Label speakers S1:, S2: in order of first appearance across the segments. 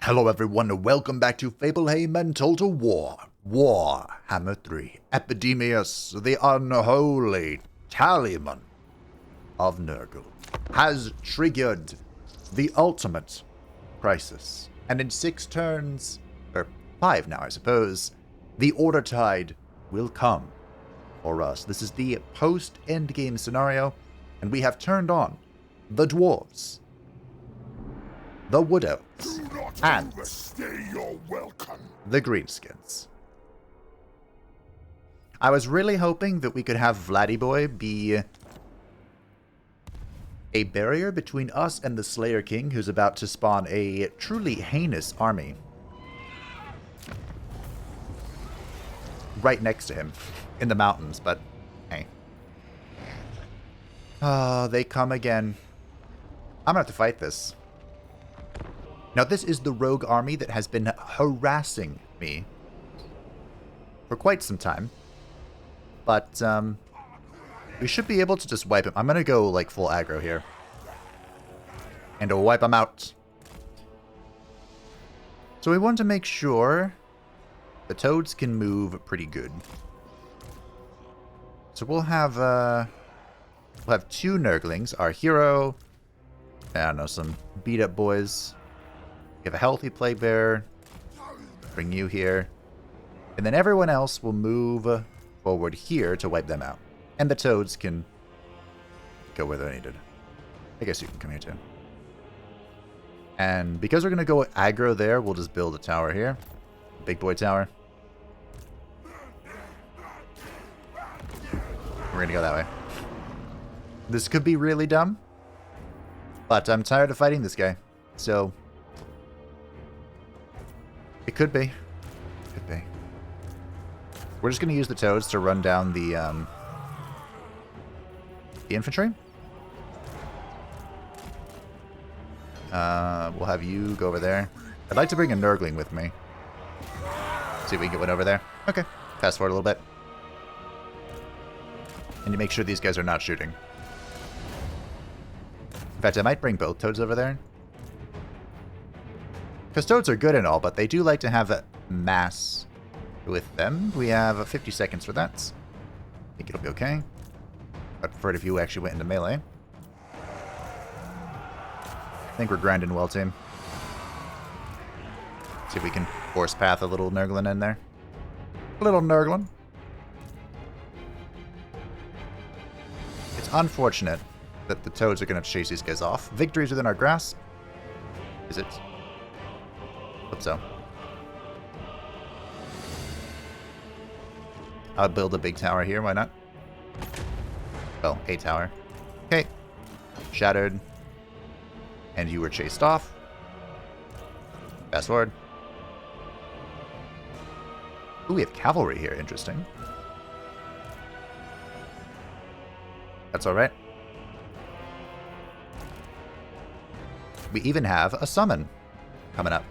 S1: Hello everyone and welcome back to Fableheim and Total War. Warhammer 3. Epidemius, the Unholy Tallyman of Nurgle, has triggered the ultimate crisis. And in 6 turns, or 5 now I suppose, the Order Tide will come for us. This is the post-endgame scenario, and we have turned on the Dwarves, the Wood Elves, and the Greenskins. I was really hoping that we could have Vladdy Boy be a barrier between us and the Slayer King, who's about to spawn a truly heinous army right next to him in the mountains, but hey. They come again. I'm gonna have to fight this. Now, this is the rogue army that has been harassing me for quite some time. But, we should be able to just wipe him. I'm going to go, like, full aggro here. And to wipe him out. So we want to make sure the toads can move pretty good. So we'll have 2 Nurglings. Our hero. I don't know, some beat-up boys. We have a healthy plague bearer. Bring you here. And then everyone else will move forward here to wipe them out. And the toads can go where they're needed. I guess you can come here too. And because we're going to go aggro there, we'll just build a tower here. Big boy tower. We're going to go that way. This could be really dumb. But I'm tired of fighting this guy. So it could be. Could be. We're just going to use the toads to run down the infantry. We'll have you go over there. I'd like to bring a Nurgling with me. See if we can get one over there. Okay. Fast forward a little bit. And you make sure these guys are not shooting. In fact, I might bring both toads over there. Because toads are good and all, but they do like to have a mass with them. We have 50 seconds for that. I think it'll be okay. I'd prefer it if you actually went into melee. I think we're grinding well, team. See if we can force path a little Nurglin in there. A little Nurglin. It's unfortunate that the toads are going to chase these guys off. Victory's within our grasp. Is it? Hope so. I'll build a big tower here, why not? Well, a tower. Okay. Shattered. And you were chased off. Fast forward. Ooh, we have cavalry here, interesting. That's alright. We even have a summon coming up.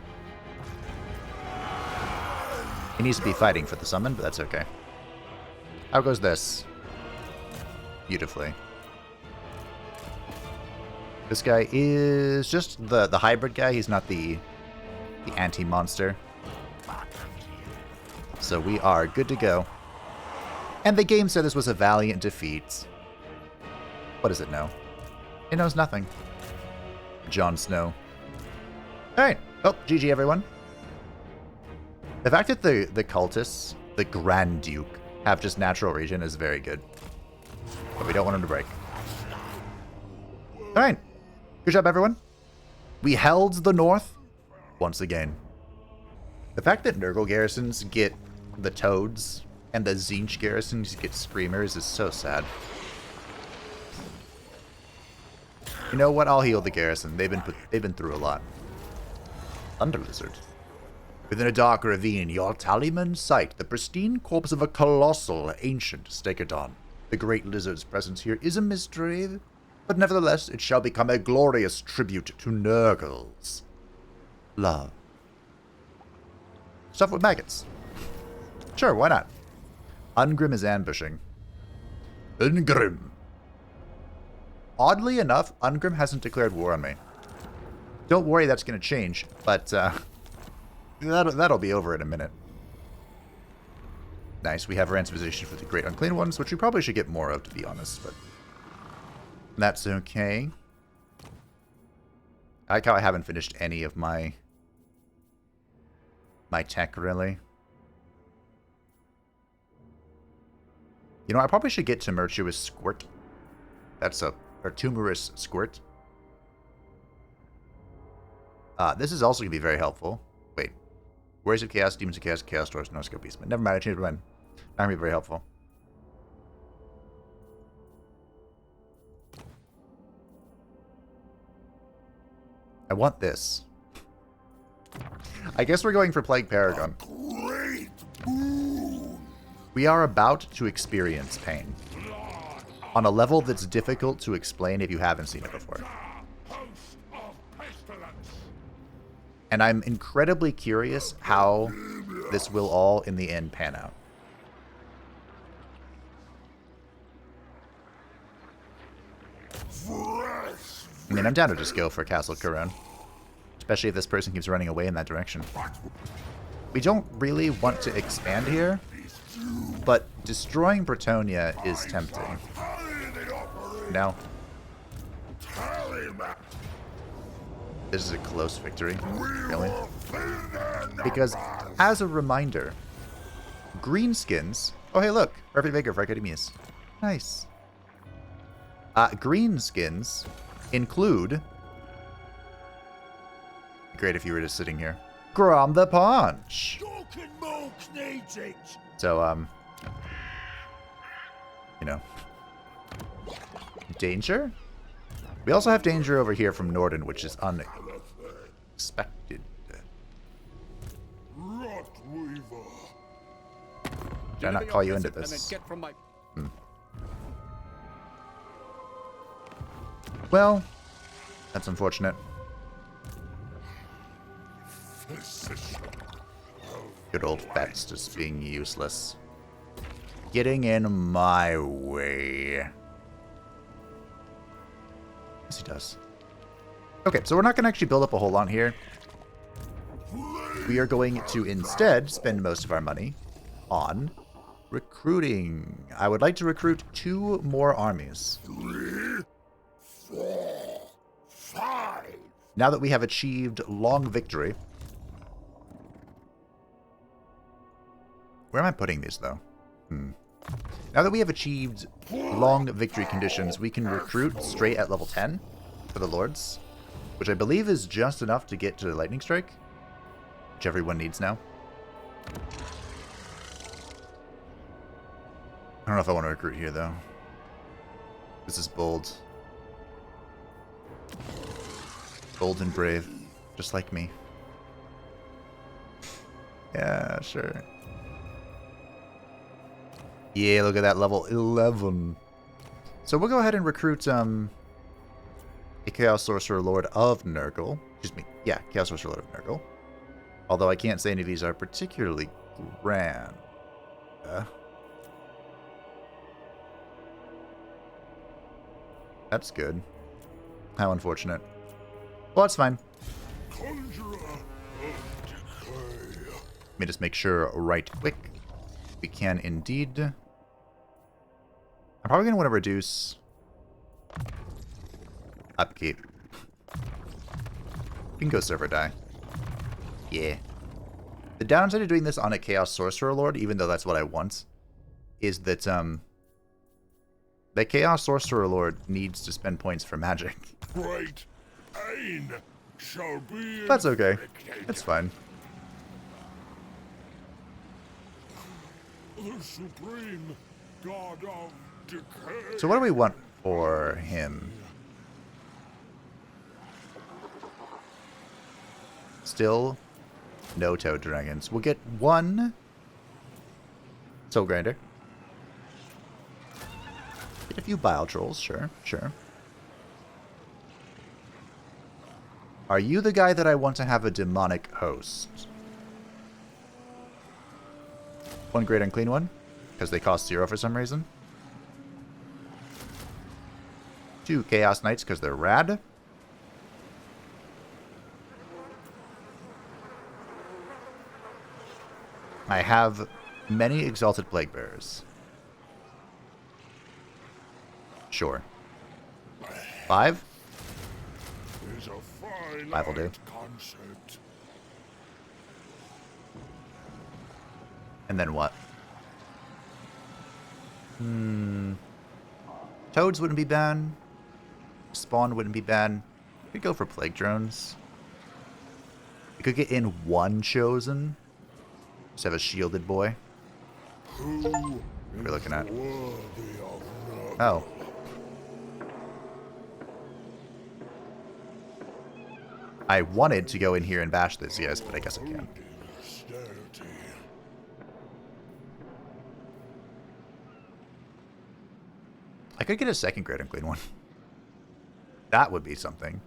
S1: He needs to be fighting for the summon, but that's okay. How goes this? Beautifully. This guy is just the hybrid guy. He's not the anti-monster. So we are good to go. And the game said this was a valiant defeat. What does it know? It knows nothing. Jon Snow. Alright. Oh, GG everyone. The fact that the cultists, the Grand Duke, have just natural regen is very good. But we don't want them to break. Alright. Good job, everyone. We held the North once again. The fact that Nurgle garrisons get the Toads and the Tzeentch garrisons get Screamers is so sad. You know what? I'll heal the garrison. They've been through a lot. Thunder Lizard. Within a dark ravine, your Tallyman sight the pristine corpse of a colossal ancient Stegodon. The great lizard's presence here is a mystery, but nevertheless it shall become a glorious tribute to Nurgle's love. Stuff with maggots. Sure, why not? Ungrim is ambushing. Ungrim. Oddly enough, Ungrim hasn't declared war on me. Don't worry, that's going to change, but That'll be over in a minute. Nice, we have ransomization for the Great Unclean Ones, which we probably should get more of, to be honest, but that's okay. I like how I haven't finished any of my tech, really. You know, I probably should get Tumultuous Squirt. That's or Tumorous Squirt. This is also going to be very helpful. Wait. Warriors of Chaos, Demons of Chaos, Chaos Dwarves, no Scope Beastmen. Never mind, I changed my mind. Not going to be very helpful. I want this. I guess we're going for Plague Paragon.
S2: Great boon.
S1: We are about to experience pain. On a level that's difficult to explain if you haven't seen it before. And I'm incredibly curious how this will all, in the end, pan out. I mean, I'm down to just go for Castle Couronne. Especially if this person keeps running away in that direction. We don't really want to expand here, but destroying Bretonia is tempting. No. This is a close victory. Really? Because, as a reminder, greenskins... Oh, hey, look. Perfect vigor for Epidemius. Nice. Greenskins include... Great if you were just sitting here. Grom the Paunch! So, you know. Danger? We also have danger over here from Norden, which is unexpected. Did I not call you into this? Well, that's unfortunate. Good old Fats just being useless. Getting in my way. Yes, he does. Okay, so we're not going to actually build up a whole lot here. We are going to instead spend most of our money on recruiting. I would like to recruit 2 more armies.
S2: 3, 4, 5.
S1: Now that we have achieved long victory. Where am I putting these, though? Now that we have achieved long victory conditions, we can recruit straight at level 10 for the Lords, which I believe is just enough to get to the Lightning Strike, which everyone needs now. I don't know if I want to recruit here, though. This is bold. Bold and brave, just like me. Yeah, sure. Yeah, look at that, level 11. So we'll go ahead and recruit a Chaos Sorcerer Lord of Nurgle. Excuse me. Yeah, Chaos Sorcerer Lord of Nurgle. Although I can't say any of these are particularly grand. That's good. How unfortunate. Well, that's fine. Let me just make sure right quick. We can indeed... I'm probably going to want to reduce upkeep. We can go server die. Yeah. The downside of doing this on a Chaos Sorcerer Lord, even though that's what I want, is that the Chaos Sorcerer Lord needs to spend points for magic.
S2: Great pain shall be.
S1: That's okay. It's fine.
S2: The supreme god of decay.
S1: So what do we want for him? Still no Toad Dragons. We'll get 1 Soul Grinder. Get a few Bile Trolls, sure, sure. Are you the guy that I want to have a demonic host? 1 Great Unclean One, because they cost 0 for some reason. 2 Chaos Knights, because they're rad. I have many exalted plague bearers. Sure. 5?
S2: Is a fine
S1: 5 will do.
S2: concept.
S1: And then what? Toads wouldn't be bad. Spawn wouldn't be bad. We could go for plague drones. We could get in one chosen. Just have a shielded boy.
S2: Who
S1: We're looking at.
S2: worthy of love?
S1: Oh. I wanted to go in here and bash this, yes, but I guess I can't.
S2: Austerity.
S1: I could get a second Great Unclean one. That would be something.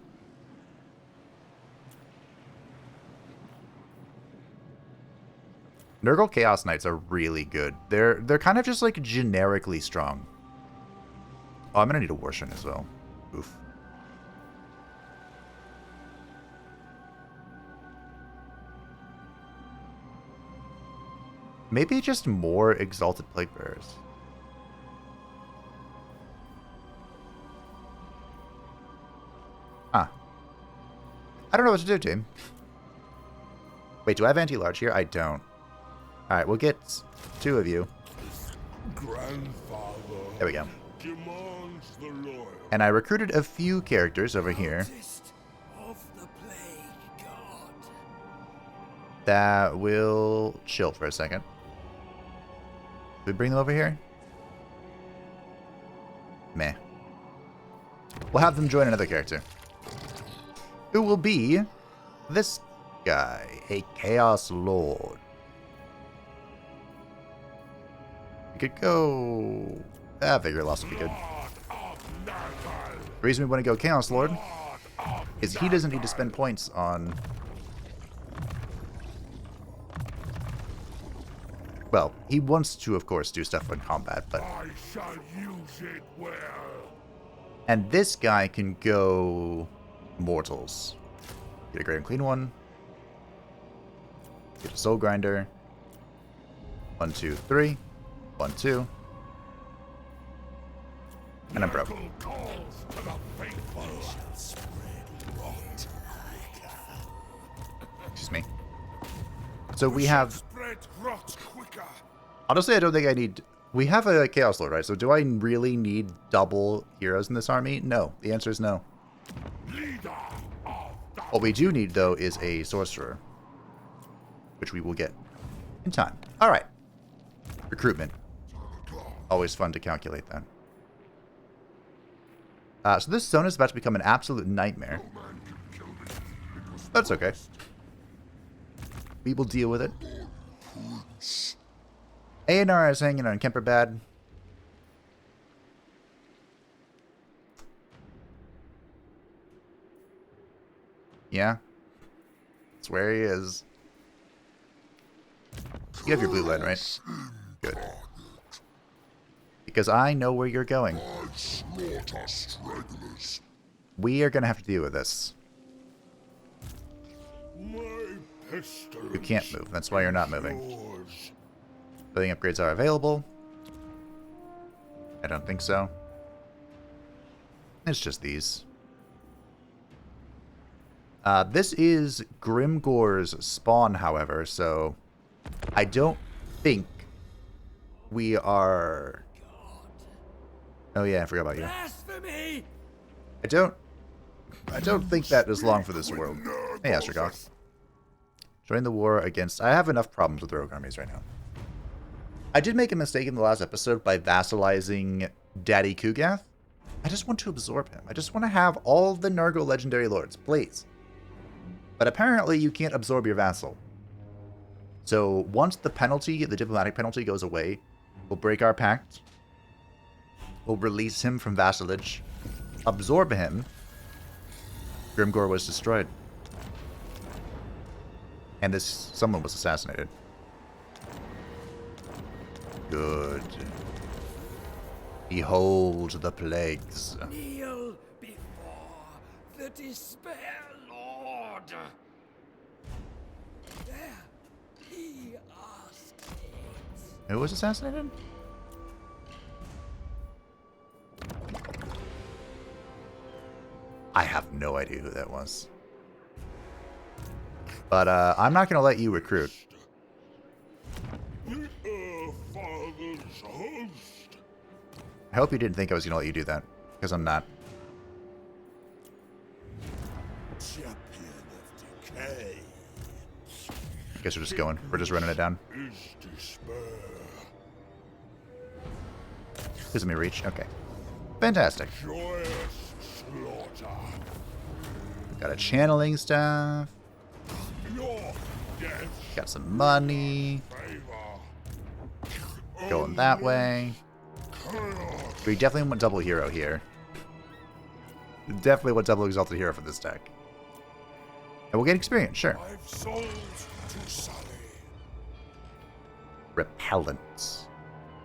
S1: Nurgle Chaos Knights are really good. They're kind of just like generically strong. Oh, I'm gonna need a Warshin as well. Oof. Maybe just more Exalted Plague Bearers. Huh. I don't know what to do, team. Wait, do I have anti-large here? I don't. Alright, we'll get 2 of you.
S2: Grandfather
S1: There we go.
S2: demands the loyal.
S1: And I recruited a few characters over here
S3: Of the plague god.
S1: that will chill for a second. Did we bring them over here? Meh. We'll have them join another character. Who will be this guy, a Chaos Lord. We could go... Vigor Loss would be good. The reason we want to go Chaos Lord is he doesn't need to spend points on... Well, he wants to, of course, do stuff in combat, but...
S2: I shall use it well.
S1: And this guy can go Mortals. Get a Great and Clean one. Get a Soul Grinder. 1, 2, 3. 1, 2. And I'm broke.
S2: Calls to the faithful.
S1: Excuse me. So we have...
S2: Spread rot quicker.
S1: Honestly, I don't think I need... We have a Chaos Lord, right? So do I really need double heroes in this army? No. The answer is no.
S2: Leader of the
S1: What we do need, though, is a Sorcerer. Which we will get in time. Alright. Recruitment. Always fun to calculate that. So this zone is about to become an absolute nightmare. That's okay. We will deal with it. A&R is hanging on Kemper bad. Yeah. That's where he is. You have your blue line, right? Good. Because I know where you're going. We are going to have to deal with this.
S2: my pestilence.
S1: You can't move. That's why you're not moving.
S2: Yours.
S1: Building upgrades are available. I don't think so. It's just these. This is Grimgore's spawn, however, so I don't think we are... Oh yeah, I forgot about you.
S3: Blasphemy!
S1: I don't think that is long for this world. Hey, Astrogok. Join the war against... I have enough problems with rogue armies right now. I did make a mistake in the last episode by vassalizing Daddy Kugath. I just want to absorb him. I just want to have all the Nurgle legendary lords, please. But apparently you can't absorb your vassal. So once the penalty, the diplomatic penalty goes away, we'll break our pact. We'll release him from vassalage. Absorb him. Grimgore was destroyed. And someone was assassinated. Good. Behold the plagues.
S3: Kneel before the despair lord. There, he asks
S1: Who was assassinated? I have no idea who that was. But I'm not going to let you recruit.
S2: The father's host.
S1: I hope you didn't think I was going to let you do that, because I'm not.
S2: Champion of decay.
S1: I guess we're just going. We're just running it down.
S2: Is despair.
S1: Gives me reach. Okay. Fantastic.
S2: Joyous slaughter.
S1: Got a channeling staff.
S2: Your death
S1: Got some money.
S2: favor.
S1: Going that way.
S2: Chaos.
S1: We definitely want double hero here. Definitely want double exalted hero for this deck. And we'll get experience, sure.
S2: 5 souls to sully.
S1: Repellent.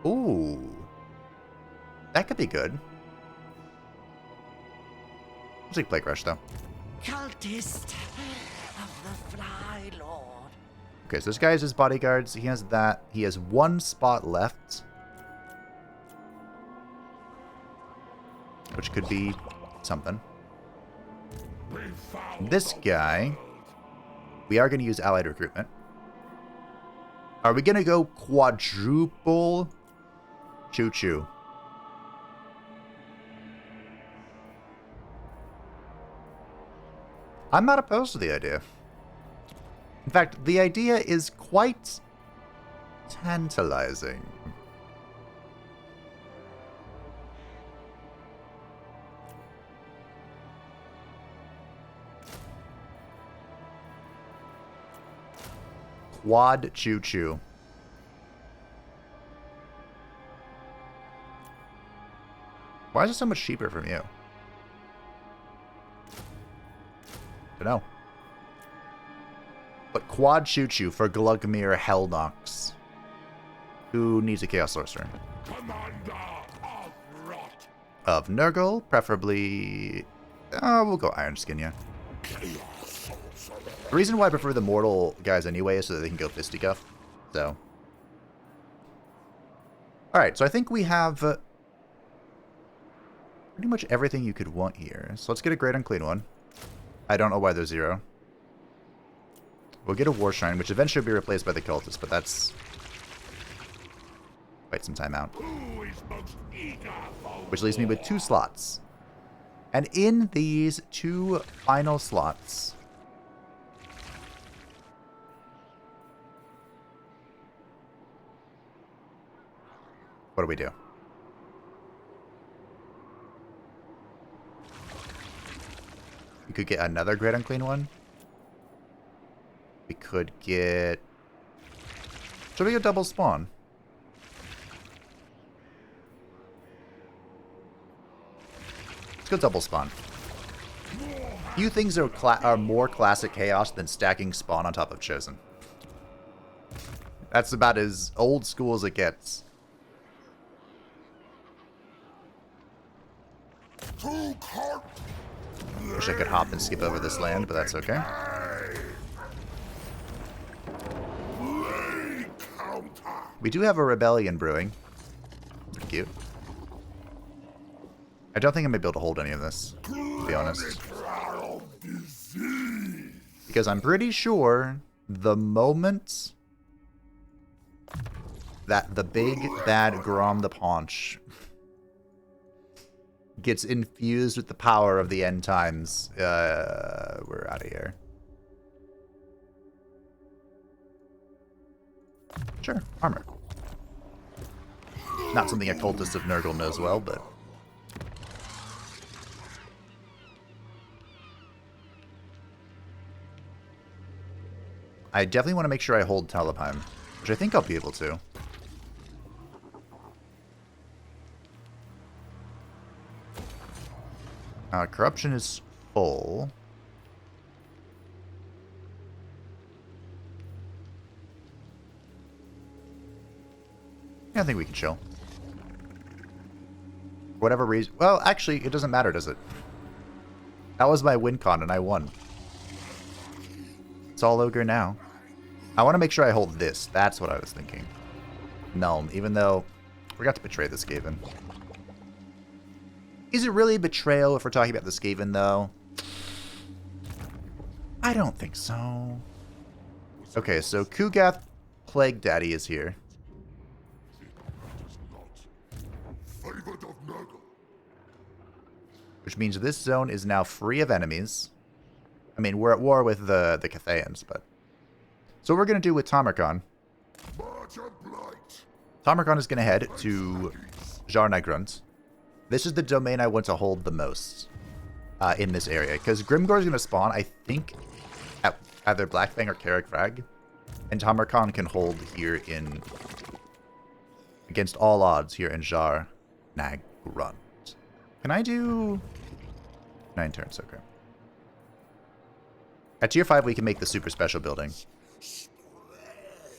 S1: Ooh. That could be good. I'll take Plague Rush, though.
S4: Cultist of the Fly Lord.
S1: Okay, so this guy is his bodyguards. He has that. He has one spot left. Which could be something. This guy, we are going to use allied recruitment. Are we going to go quadruple choo-choo? I'm not opposed to the idea. In fact, the idea is quite tantalizing. Quad choo-choo. Why is it so much cheaper from you? Dunno. But quad choo-choo for Glugmir Hellnox. Who needs a Chaos Sorcerer?
S2: Commander of rot.
S1: Of Nurgle, preferably... we'll go Iron Skin, yeah.
S2: Chaos sorcerer.
S1: The reason why I prefer the mortal guys anyway is so that they can go fisticuff. So. Alright, so I think we have pretty much everything you could want here. So let's get a Great Unclean one. I don't know why there's 0. We'll get a War Shrine, which eventually will be replaced by the Cultist, but that's quite some time out.
S2: Who is most eager for
S1: Which leaves me with 2 slots. And in these 2 final slots... what do we do? We could get another Great Unclean one. We could get... should we go double spawn? Let's go double spawn. Few things are more classic chaos than stacking spawn on top of Chosen. That's about as old school as it gets.
S2: to cart?
S1: Wish I could hop and skip over this land, but that's okay.
S2: Play counter.
S1: We do have a rebellion brewing. Pretty cute. I don't think I'm going to be able to hold any of this, to be honest.
S2: Cloud of disease.
S1: Because I'm pretty sure the moment that the big bad Grom the Paunch gets infused with the power of the end times, we're out of here. Sure, armor. Not something a cultist of Nurgle knows well, but... I definitely want to make sure I hold Tallyman, which I think I'll be able to. Corruption is full. Yeah, I think we can chill. For whatever reason. Well, actually, it doesn't matter, does it? That was my win con, and I won. It's all ogre now. I want to make sure I hold this. That's what I was thinking. Nuln, even though I forgot to betray the Skaven. Is it really betrayal if we're talking about the Skaven, though? I don't think so. Okay, so Kugath Plague Daddy is here.
S2: Favored of Nurgle.
S1: Which means this zone is now free of enemies. I mean, we're at war with the Cathayans, but... So what we're going to do with Tamarkon.
S2: March and blight.
S1: Tamarkon is going to head to Jarnagrund. This is the domain I want to hold the most in this area. Because Grimgor is going to spawn, I think, at either Blackfang or Carrickfrag. And Tamarkon can hold here in... against all odds here in Jarnagrund. Can I do... 9 turns, okay. At tier 5, we can make the super special building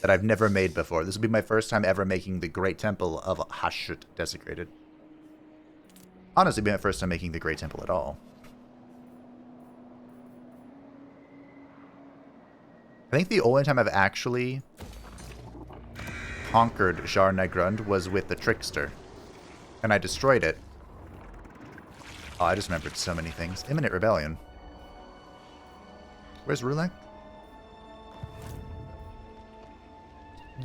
S1: that I've never made before. This will be my first time ever making the Great Temple of Hashut Desecrated. Honestly, it'll be my first time making the Great Temple at all. I think the only time I've actually conquered Jarnagrund was with the Trickster. And I destroyed it. Oh, I just remembered so many things. Imminent Rebellion. Where's Rulak?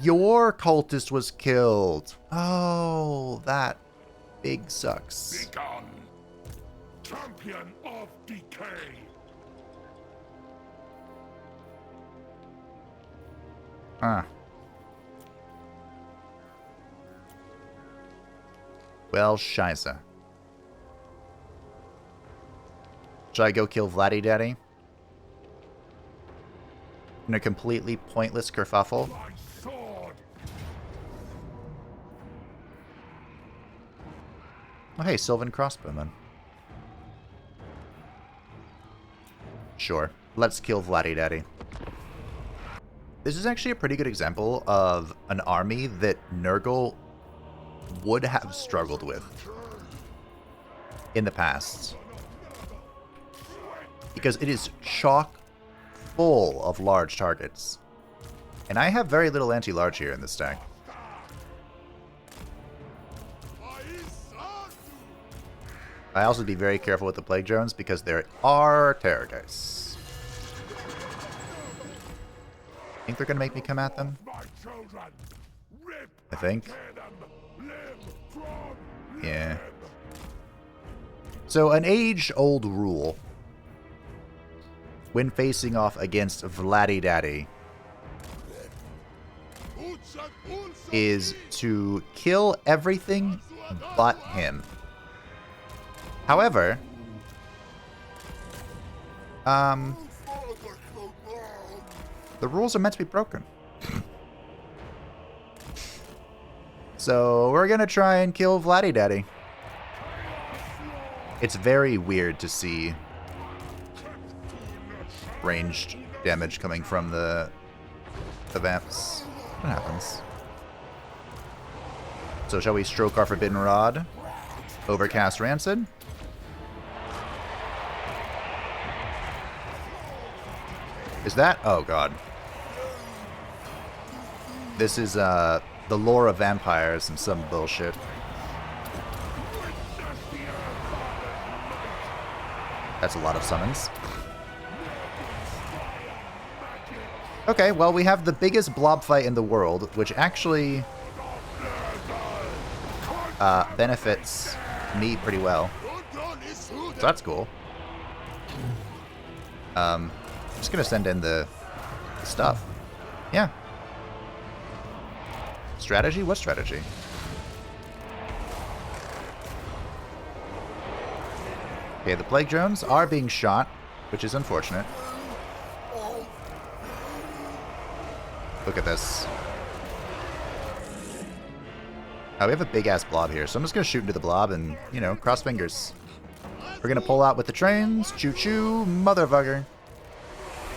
S1: Your cultist was killed. Oh, that big sucks.
S2: Begone. Champion of decay.
S1: Ah. Well, scheisse. Should I go kill Vladdy Daddy? In a completely pointless kerfuffle?
S2: My sword.
S1: Oh, hey, Sylvan Crossbowman. Sure. Let's kill Vladdy Daddy. This is actually a pretty good example of an army that Nurgle would have struggled with in the past. Because it is chock full of large targets. And I have very little anti-large here in this stack. I also be very careful with the Plague Drones because there are Terrorgeists. Think they're gonna make me come at them? I think. Yeah. So an age-old rule when facing off against Vladdy Daddy is to kill everything but him. However, the rules are meant to be broken. So we're gonna try and kill Vladdy Daddy. It's very weird to see ranged damage coming from the vamps. What happens? So shall we stroke our Forbidden Rod? Overcast Rancid? Is that? Oh god. This is the lore of vampires and some bullshit. That's a lot of summons. Okay, well, we have the biggest blob fight in the world, which actually benefits me pretty well. So that's cool. I'm just gonna send in the stuff. Yeah. Strategy? What strategy? Okay, the Plague Drones are being shot, which is unfortunate. Look at this. Oh, we have a big-ass blob here, so I'm just going to shoot into the blob and, you know, cross fingers. We're going to pull out with the trains. Choo-choo, motherfucker.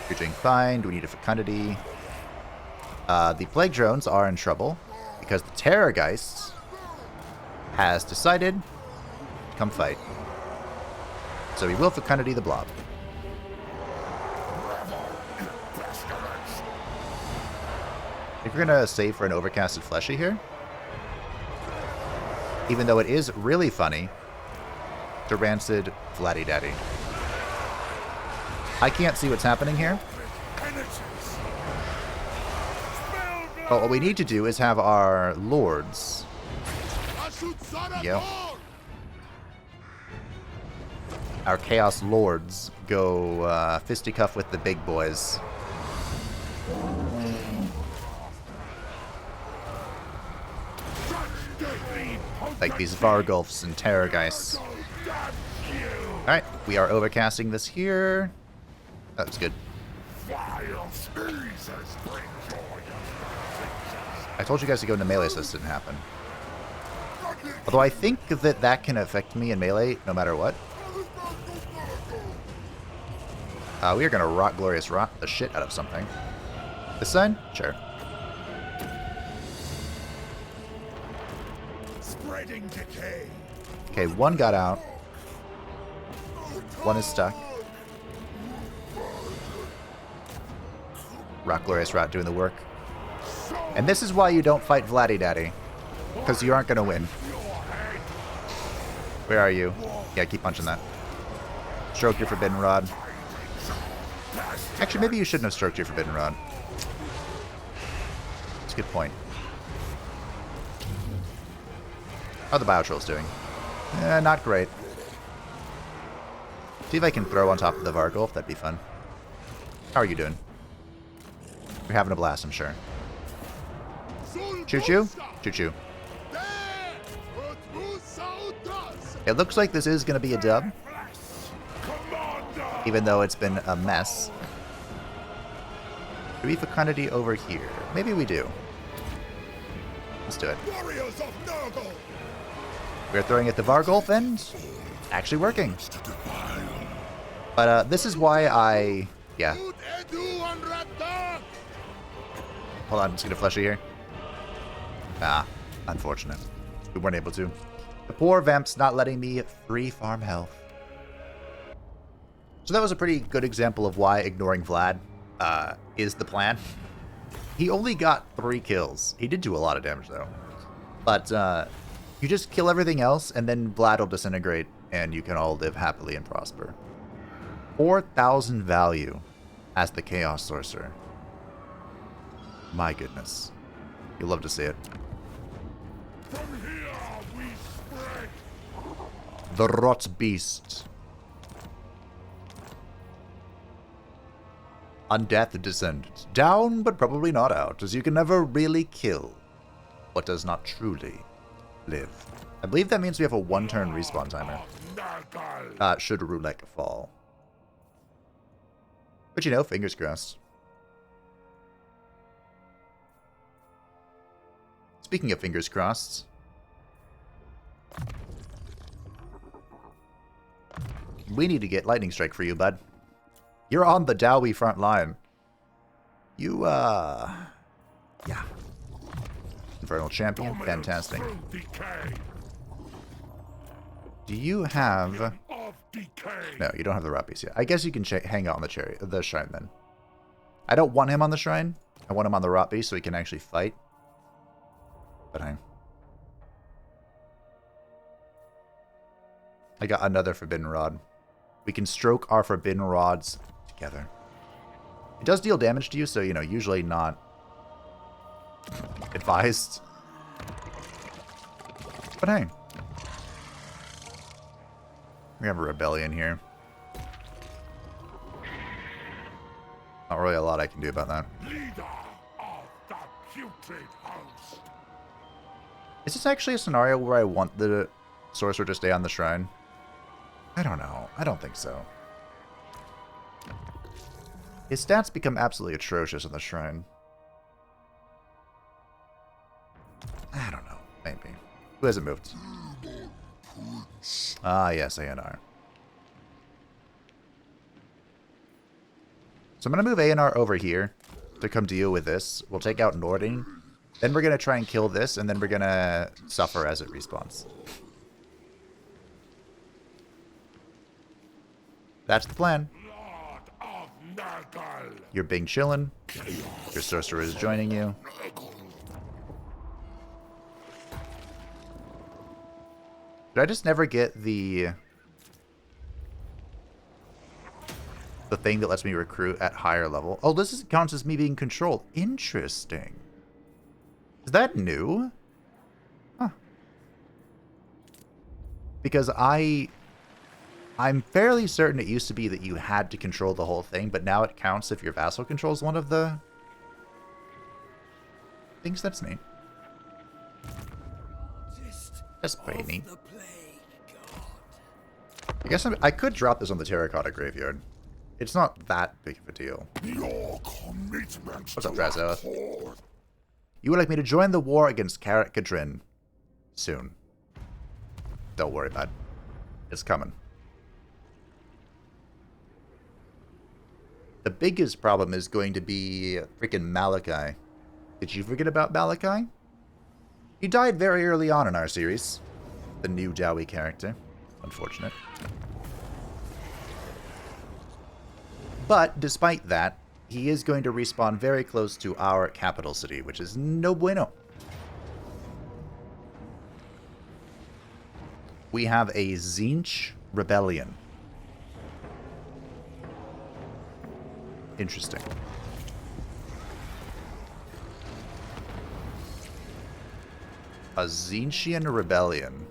S1: You're doing fine. Do we need a fecundity? The Plague Drones are in trouble because the Terrorgeist has decided to come fight. So we will fecundity the blob. I think we're going to save for an overcasted fleshy here. Even though it is really funny to rancid Vladdy Daddy. I can't see what's happening here. But what we need to do is have our lords. Yo. Our Chaos Lords go fisticuff with the big boys. Like these Vargulfs and Terrorgeists. Alright, we are overcasting this here. That was good. I told you guys to go into melee so this didn't happen. Although I think that that can affect me in melee no matter what. We are going to Rot Glorious Rot the shit out of something. This side? Sure.
S2: Spreading decay.
S1: Okay, one got out. One is stuck. Rot Glorious Rot doing the work. And this is why you don't fight Vladdy Daddy. Because you aren't going to win. Where are you? Yeah, keep punching that. Stroke your Forbidden Rod. Actually, maybe you shouldn't have stroked your Forbidden Rod. That's a good point. How are the Biotrolls doing? Not great. See if I can throw on top of the Vargulf. That'd be fun. How are you doing? You're having a blast, I'm sure. Choo-choo? Choo-choo. It looks like this is going to be a dub. Even though it's been a mess. Do we have Fecundity over here? Maybe we do. Let's do it. We're throwing at the Vargulf and actually working. But this is why I... Yeah. Hold on, I'm just going to flush it here. Ah, unfortunate. We weren't able to. The poor Vamp's not letting me free farm health. So that was a pretty good example of why ignoring Vlad is the plan. He only got 3 kills. He did do a lot of damage, though. But you just kill everything else, and then Vlad will disintegrate, and you can all live happily and prosper. 4,000 value as the Chaos Sorcerer. My goodness. You'll love to see it.
S2: From here we spread.
S1: The Rot Beast. Undeath Descendants. Down, but probably not out, as you can never really kill what does not truly live. I believe that means we have a 1-turn respawn timer. Should Roulette fall. But you know, fingers crossed. Speaking of fingers crossed, we need to get Lightning Strike for you, bud. You're on the Dawi front line. You, yeah. Infernal Champion, fantastic. Do you have... No, you don't have the Rot Beast yet. I guess you can hang out on the shrine then. I don't want him on the shrine. I want him on the Rot Beast so he can actually fight. But I got another Forbidden Rod. We can stroke our Forbidden Rods together. It does deal damage to you, so, you know, usually not advised. But hey. We have a rebellion here. Not really a lot I can do about that.
S2: Leader of the putrid house.
S1: Is this actually a scenario where I want the sorcerer to stay on the shrine? I don't know. I don't think so. His stats become absolutely atrocious on the shrine. I don't know. Maybe. Who hasn't moved? Ah, yes, ANR. So I'm going to move ANR over here to come deal with this. We'll take out Nording. Then we're going to try and kill this, and then we're going to suffer as it respawns. That's the plan. You're being chillin'. Your sorcerer is joining you. Did I just never get the thing that lets me recruit at higher level? Oh, counts as me being controlled. Interesting. Is that new? Huh. Because I'm fairly certain it used to be that you had to control the whole thing, but now it counts if your vassal controls one of the things. That's neat. That's pretty neat. I guess I could drop this on the Terracotta Graveyard. It's not that big of a deal. What's up, Drazoth? You would like me to join the war against Karat Kadrin soon. Don't worry about it. It's coming. The biggest problem is going to be freaking Malachi. Did you forget about Malachi? He died very early on in our series. The new Dawi character. Unfortunate. But despite that, he is going to respawn very close to our capital city, which is no bueno. We have a Tzeentch rebellion. Interesting. A Tzeentchian rebellion.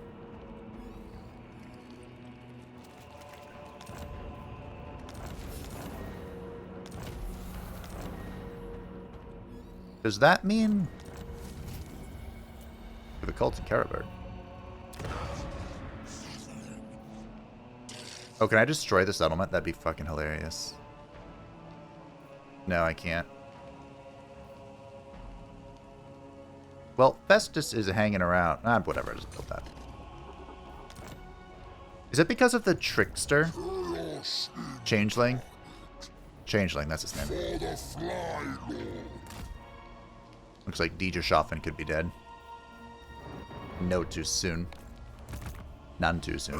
S1: Does that mean the cult in Carabird? Oh, can I destroy the settlement? That'd be fucking hilarious. No, I can't. Well, Festus is hanging around. Whatever, I just built that. Is it because of the trickster? Changeling? Changeling, that's his name. Looks like Diegerschaffen could be dead. No too soon. None too soon.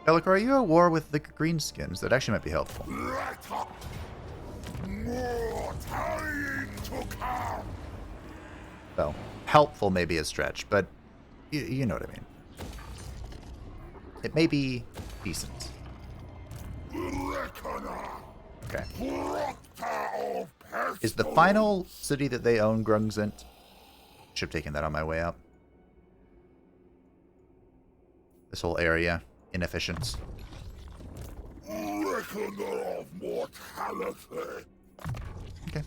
S1: Bellic, are you at war with the greenskins? That actually might be helpful.
S2: More time to come.
S1: Well, helpful may be a stretch, but you know what I mean. It may be decent. Okay. Is the final city that they own Grungzint? Should have taken that on my way out. This whole area, inefficient.
S2: Reckoner of mortality.
S1: Okay.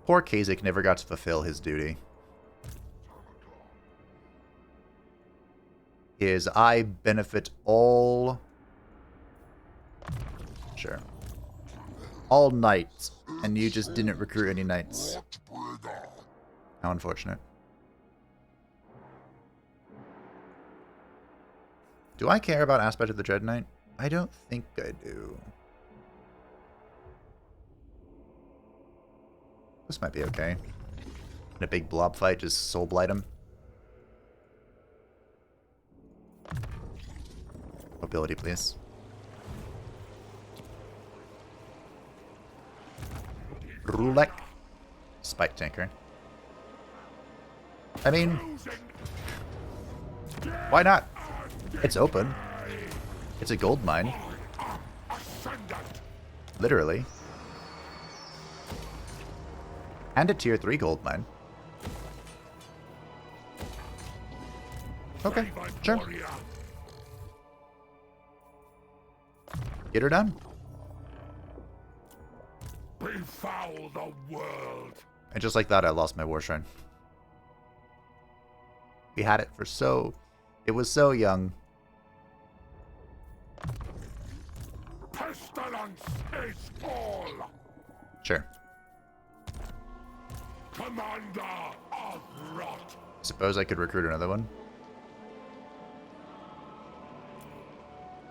S1: Poor Kasich never got to fulfill his duty. His I benefit all... Sure. All knights, and you just didn't recruit any knights. How unfortunate. Do I care about Aspect of the Dread Knight? I don't think I do. This might be okay. In a big blob fight, just soul blight him. Mobility, please. Rulek. Spike tanker. I mean, why not? It's open. It's a gold mine. Literally. And a tier 3 gold mine. Okay, sure. Get her done.
S2: Befoul the world.
S1: And just like that, I lost my war shrine. We had it for so... It was so young.
S2: Pestilence is all.
S1: Sure.
S2: Commander of rot.
S1: Suppose I could recruit another one.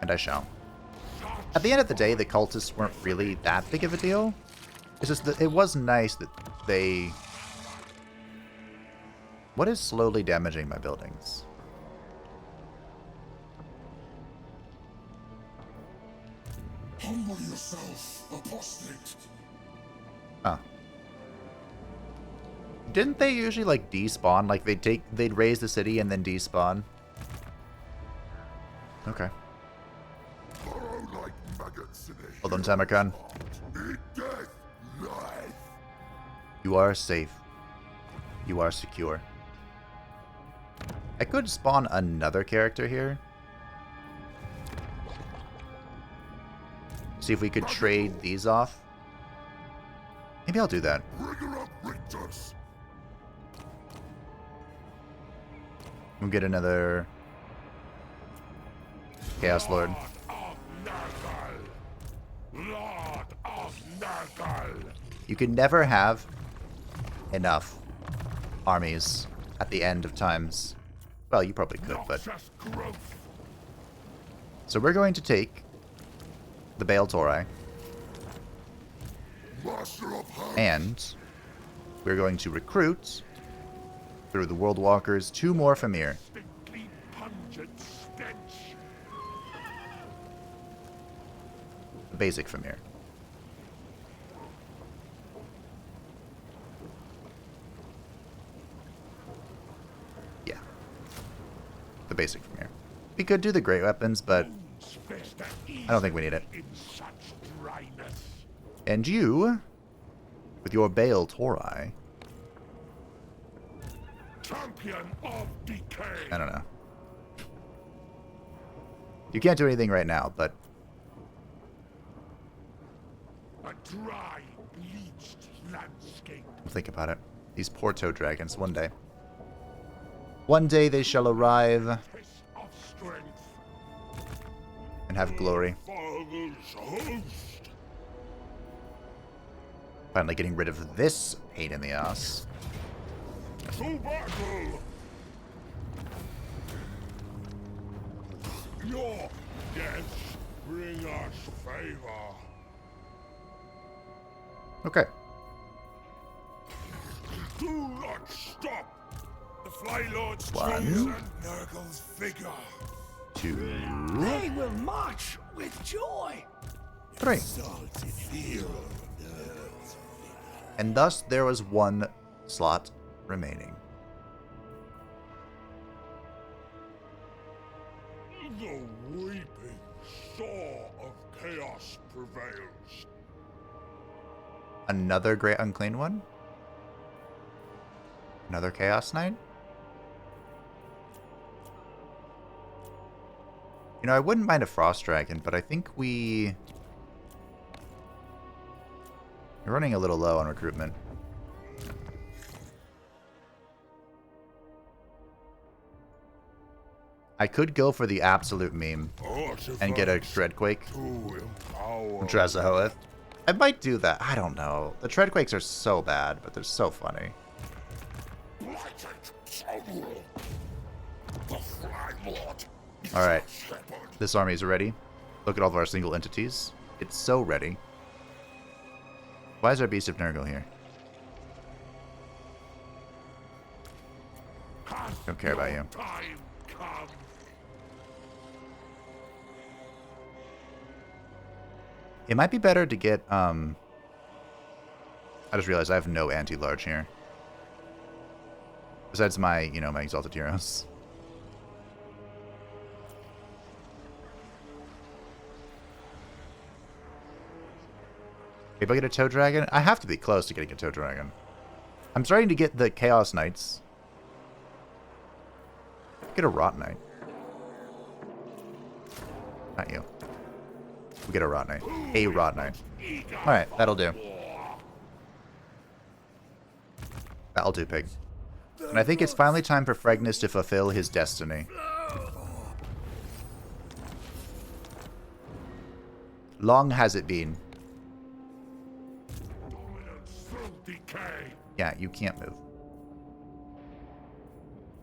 S1: And I shall. At the end of the day, the cultists weren't really that big of a deal. It's just that it was nice that they... What is slowly damaging my buildings?
S2: Humble yourself, apostate.
S1: Ah. Didn't they usually, like, despawn? Like, they'd raise the city and then despawn? Okay.
S2: Burrow like maggots in a
S1: Hold on, Samarkand.
S2: eat death, life.
S1: You are safe. You are secure. I could spawn another character here. See if we could trade these off. Maybe I'll do that.
S2: Rigor of Rictus.
S1: We'll get another Chaos Lord.
S2: Lord of Nurgle.
S1: You can never have enough armies at the end of times. Well, you probably could, but...
S2: Just growth.
S1: So we're going to take the Baal Torai,
S2: Master of Hearts.
S1: and we're going to recruit, through the World Walkers, 2 more Fimir.
S2: Distinctly pungent stench.
S1: The basic Fimir. Yeah. The basic Fimir. We could do the great weapons, but I don't think we need it.
S2: In such dryness.
S1: And you, with your Baal Torai,
S2: Champion of decay.
S1: I don't know. You can't do anything right now, but
S2: A dry, bleached landscape.
S1: think about it. These poor toad dragons, one day. One day they shall arrive
S2: Kiss of strength.
S1: and have glory.
S2: Father's host.
S1: Finally getting rid of this pain in the ass.
S2: To battle. Your deaths bring us favor.
S1: Okay.
S2: Do not stop. The Fly Lord's
S1: One.
S2: and Nurgle's vigor.
S1: 2,
S3: They will march with joy.
S1: 3.
S2: Salted hero.
S1: And thus there was 1 slot remaining.
S2: The weeping saw of chaos prevails.
S1: Another Great Unclean one? Another Chaos Knight? You know, I wouldn't mind a Frost Dragon, but I think we're running a little low on recruitment. I could go for the absolute meme and get a Dreadquake from Drazahoeth. I might do that. I don't know. The Dreadquakes are so bad, but they're so funny. Alright. This army is ready. Look at all of our single entities. It's so ready. Why is our Beast of Nurgle here? Don't care about you.
S2: Time come.
S1: It might be better to get, I just realized I have no anti-large here. Besides my, you know, my Exalted Heroes. Maybe I get a Toad Dragon? I have to be close to getting a Toad Dragon. I'm starting to get the Chaos Knights. Get a Rot Knight. Not you. We get a Rot Knight. A Rot Knight. Alright, that'll do. That'll do, pig. And I think it's finally time for Fregnus to fulfill his destiny. Long has it been.
S2: Dominance through decay.
S1: Yeah, you can't move.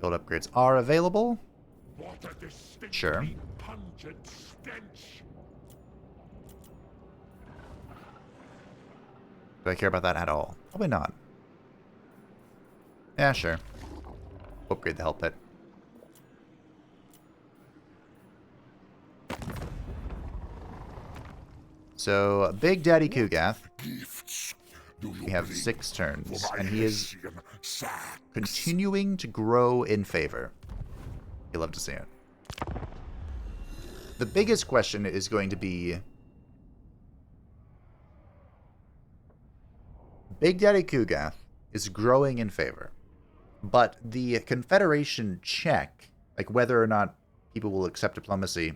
S1: Build upgrades are available.
S2: What a distinctly
S1: Sure.
S2: pungent stench.
S1: Do I care about that at all? Probably not. Yeah, sure. Upgrade the Hell Pit. So, Big Daddy Kugath.
S2: Gifts
S1: We have 6 turns, and he is continuing to grow in favor. You love to see it. The biggest question is going to be... Big Daddy Kugath is growing in favor, but the Confederation check, like whether or not people will accept diplomacy,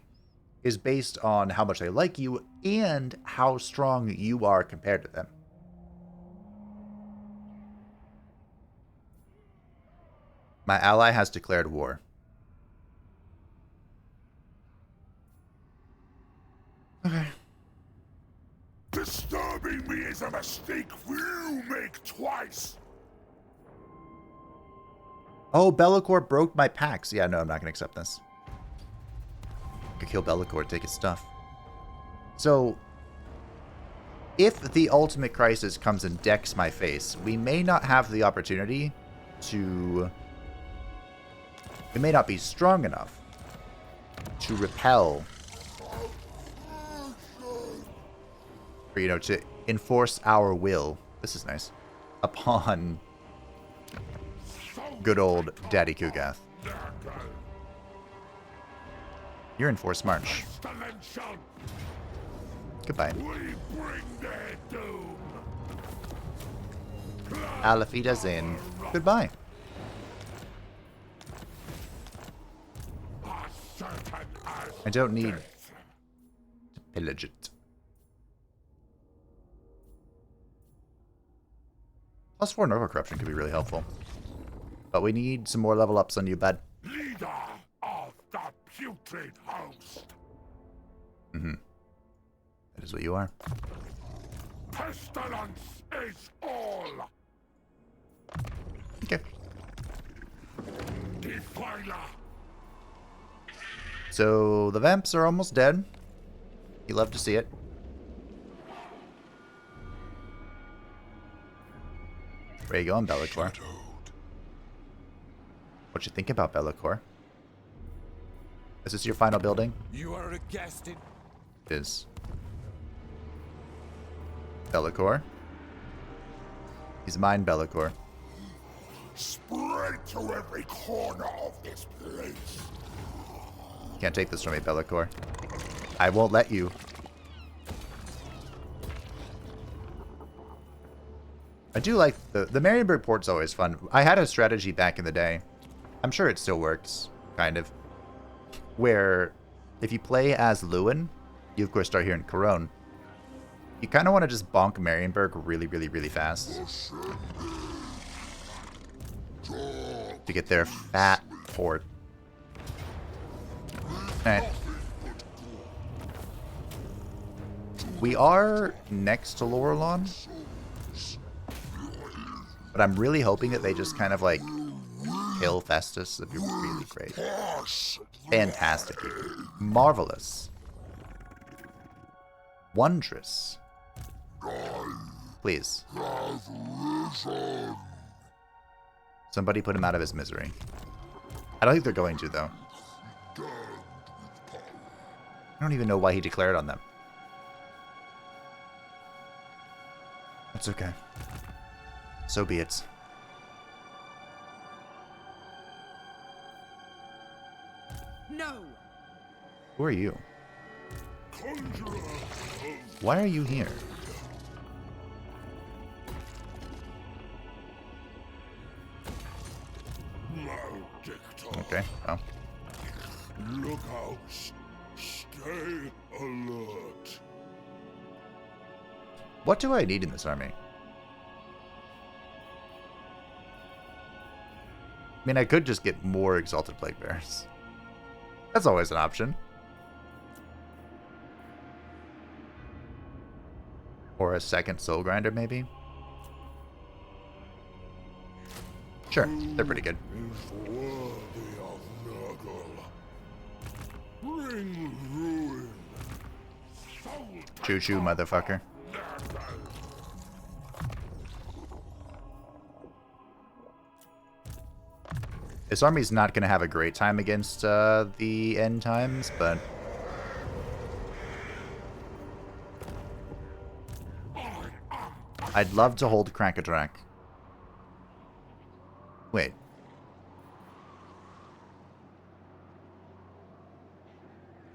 S1: is based on how much they like you and how strong you are compared to them. My ally has declared war. Okay.
S2: Disturbing me is a mistake you make twice.
S1: Oh, Be'lakor broke my packs. Yeah, no, I'm not going to accept this. I could kill Be'lakor, take his stuff. So, if the ultimate crisis comes and decks my face, we may not have the opportunity to... We may not be strong enough to repel... Or, you know, to enforce our will. This is nice. Upon good old Daddy Kugath. You're in forced march. Goodbye. Alafida's in. Goodbye. I don't need to pillage it. +4 Nova Corruption could be really helpful. But we need some more level ups on you, bud.
S2: Leader of the putrid host.
S1: Mm-hmm. That is what you are.
S2: Pestilence is all.
S1: Okay.
S2: Defiler.
S1: So the vamps are almost dead. You love to see it. Where you going, Be'lakor? What you think about Be'lakor? Is this your final building?
S3: You are a guest in...
S1: It is. Be'lakor. He's mine, Be'lakor.
S2: Spread to every corner of this place.
S1: Can't take this from me, Be'lakor. I won't let you. I do like the Marienburg port's always fun. I had a strategy back in the day. I'm sure it still works, kind of. Where if you play as Lewin, you of course start here in Corone. You kind of want to just bonk Marienburg really, really, really fast. To get their fat port. Alright. We are next to Laurelon. But I'm really hoping that they just kind of like kill Festus. That'd be really great. Fantastic. Marvelous. Wondrous. Please. Somebody put him out of his misery. I don't think they're going to, though. I don't even know why he declared on them. That's okay. So be it.
S3: No.
S1: Who are you? Why are you here? Okay, well.
S2: Look out. Stay alert.
S1: What do I need in this army? I mean, I could just get more Exalted Plague Bearers. That's always an option. Or a second Soul Grinder, maybe? Sure, they're pretty good. Choo-choo, motherfucker. This army's not going to have a great time against the end times, but... I'd love to hold Crack-a-Track. Wait.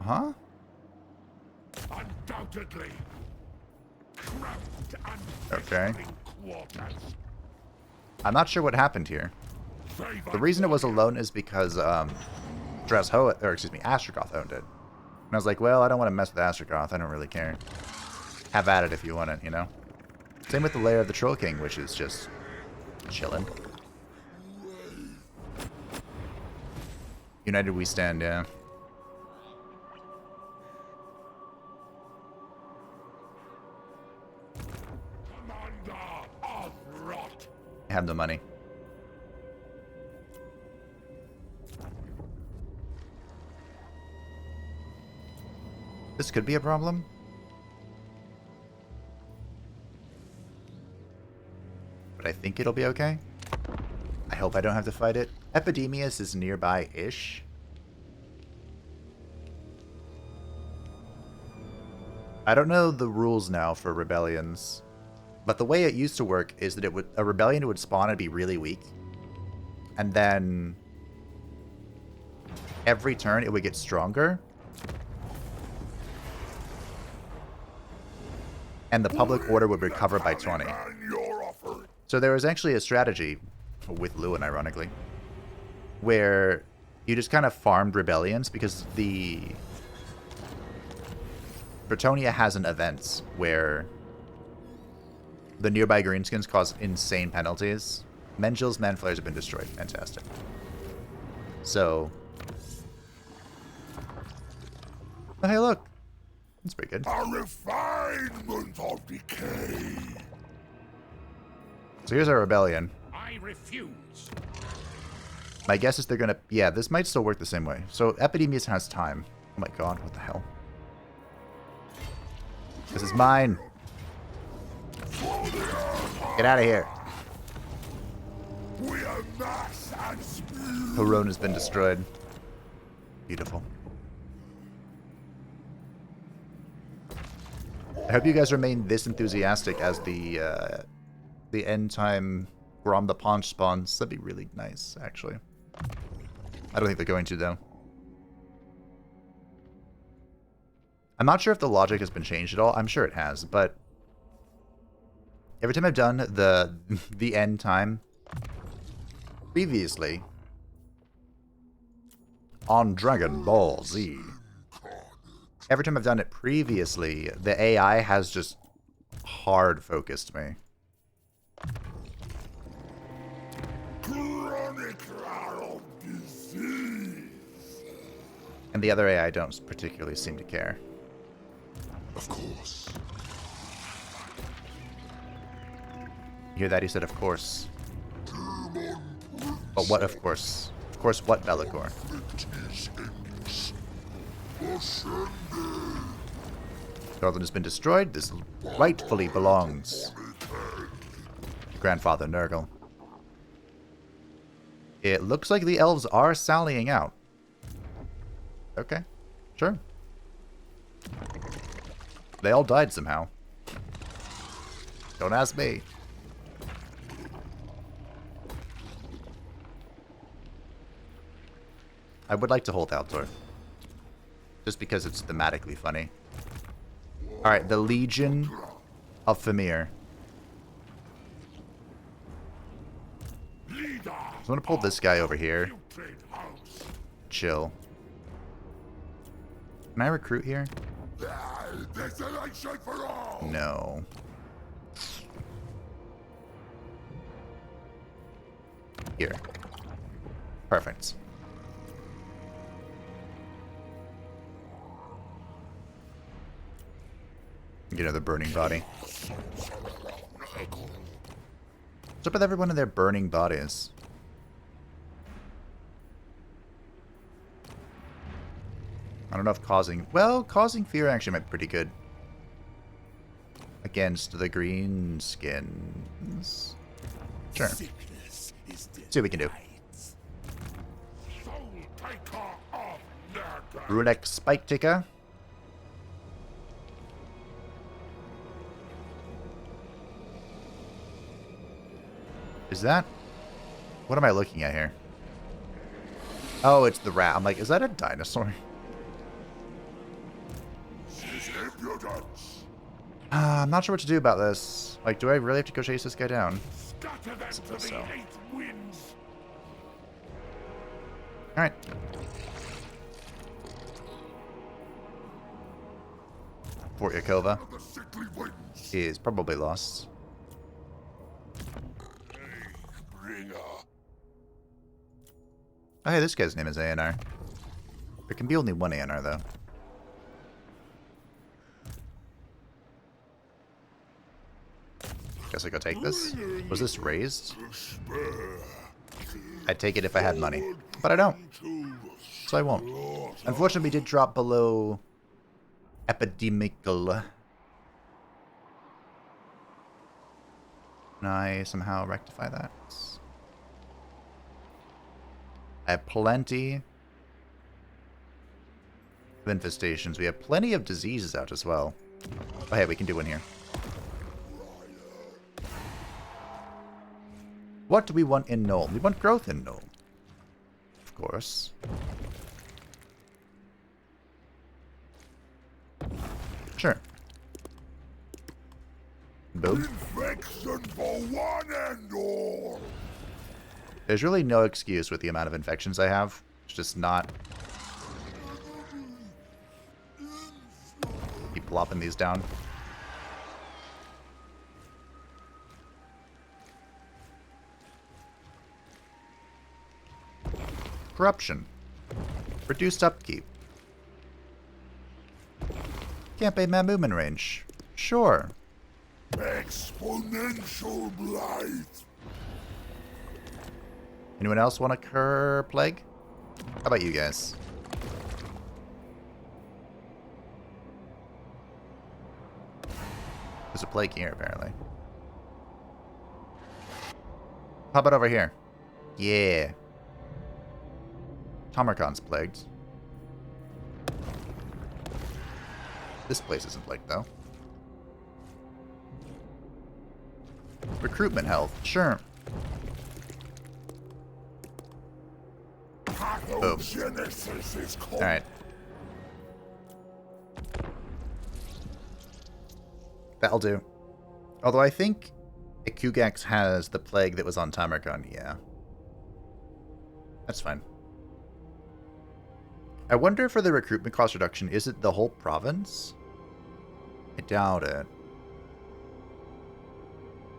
S1: Huh?
S2: Undoubtedly. Cramped and
S1: Okay.
S2: quarters.
S1: I'm not sure what happened here. The reason it was alone is because Astrogoth owned it. And I was like, well, I don't want to mess with Astrogoth. I don't really care. Have at it if you want it, you know? Same with the Lair of the Troll King, which is just chilling. United we stand, yeah.
S2: Commander of Rot.
S1: I have no money. This could be a problem. But I think it'll be okay. I hope I don't have to fight it. Epidemius is nearby-ish. I don't know the rules now for rebellions. But the way it used to work is that a rebellion would spawn and be really weak. And then every turn it would get stronger. And the public order would recover by 20. So there was actually a strategy, with Lewin ironically, where you just kind of farmed rebellions because the Bretonia has an event where the nearby greenskins cause insane penalties. Mengil's Manflayers have been destroyed. Fantastic. So... oh, hey, look. That's pretty good.
S2: A refinement of decay.
S1: So here's our rebellion.
S2: I refuse.
S1: My guess is they're gonna... yeah, this might still work the same way. So Epidemius has time. Oh my god, what the hell? This is mine. Get out of here.
S2: We amass and spew.
S1: Horona's been destroyed. Beautiful. I hope you guys remain this enthusiastic as the end time Grom the Paunch spawns. That'd be really nice, actually. I don't think they're going to, though. I'm not sure if the logic has been changed at all. I'm sure it has, but every time I've done the end time previously on Dragon Ball Z, every time I've done it previously, the AI has just hard focused me.
S2: Chronicler of disease.
S1: And the other AI don't particularly seem to care.
S2: Of course.
S1: You hear that? He said, of course. But what, of course? Of course, what, Be'lakor? Northern has been destroyed. This rightfully belongs to Grandfather Nurgle. It looks like the elves are sallying out. Okay, sure. They all died somehow. Don't ask me. I would like to hold Altdorf. Just because it's thematically funny. Alright, the Legion of Fimir. So I'm gonna pull this guy over here. Chill. Can I recruit here? No. Here. Perfect. Get another burning body. What's up with everyone in their burning bodies? I don't know if causing... well, causing fear actually might be pretty good. Against the greenskins. Sure. See what we can do. Runic Spike Ticker. Is that... What am I looking at here? Oh, it's the rat. I'm like, is that a dinosaur? I'm not sure what to do about this. Like, do I really have to go chase this guy down? I suppose so. Alright. Fort Yakova is probably lost. Oh, hey, this guy's name is ANR. There can be only one ANR, though. Guess I go take this. Was this raised? I'd take it if I had money. But I don't. So I won't. Unfortunately, we did drop below Epidemical. Can I somehow rectify that? I have plenty of infestations. We have plenty of diseases out as well. Oh, hey, we can do one here. What do we want in Nuln? We want growth in Nuln. Of course. Sure. Boom.
S2: Infection for one and all.
S1: There's really no excuse with the amount of infections I have. It's just not. Keep plopping these down. Corruption. Reduced upkeep. Can't pay my movement range. Sure.
S2: Exponential blight.
S1: Anyone else want a cur plague? How about you guys? There's a plague here, apparently. How about over here? Yeah. Tamarkon's plagued. This place isn't plagued, though. Recruitment health. Sure. Boom. Alright. That'll do. Although I think Ikugax has the plague that was on Tamarkon. Yeah. That's fine. I wonder for the recruitment cost reduction, is it the whole province? I doubt it.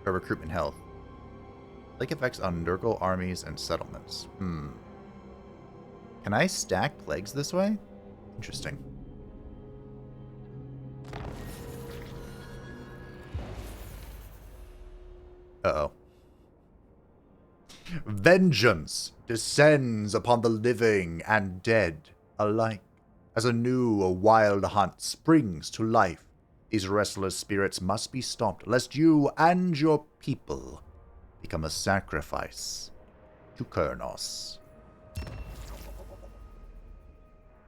S1: Or recruitment health. Plague effects on Nurgle armies and settlements. Can I stack plagues this way? Interesting. Uh-oh. Vengeance descends upon the living and dead alike. As a new wild hunt springs to life, these restless spirits must be stopped, lest you and your people become a sacrifice to Kurnos.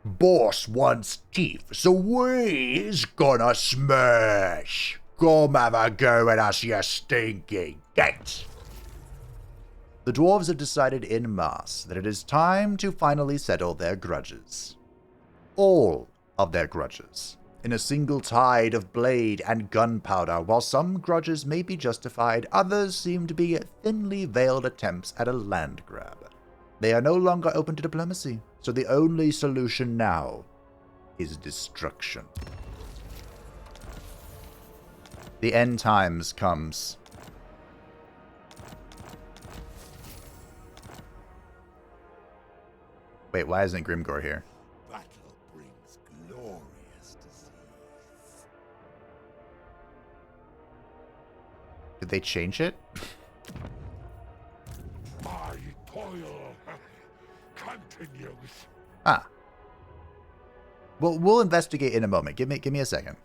S1: Boss wants teeth, so we's gonna smash. Come have a go at us, you stinking gate. The dwarves have decided en masse that it is time to finally settle their grudges. All of their grudges, in a single tide of blade and gunpowder. While some grudges may be justified, others seem to be thinly veiled attempts at a land grab. They are no longer open to diplomacy, so the only solution now is destruction. The end times comes. Wait, why isn't Grimgor here?
S2: Battle brings glorious disease.
S1: Did they change it?
S2: My toil continues.
S1: Ah. Well, we'll investigate in a moment. Give me a second.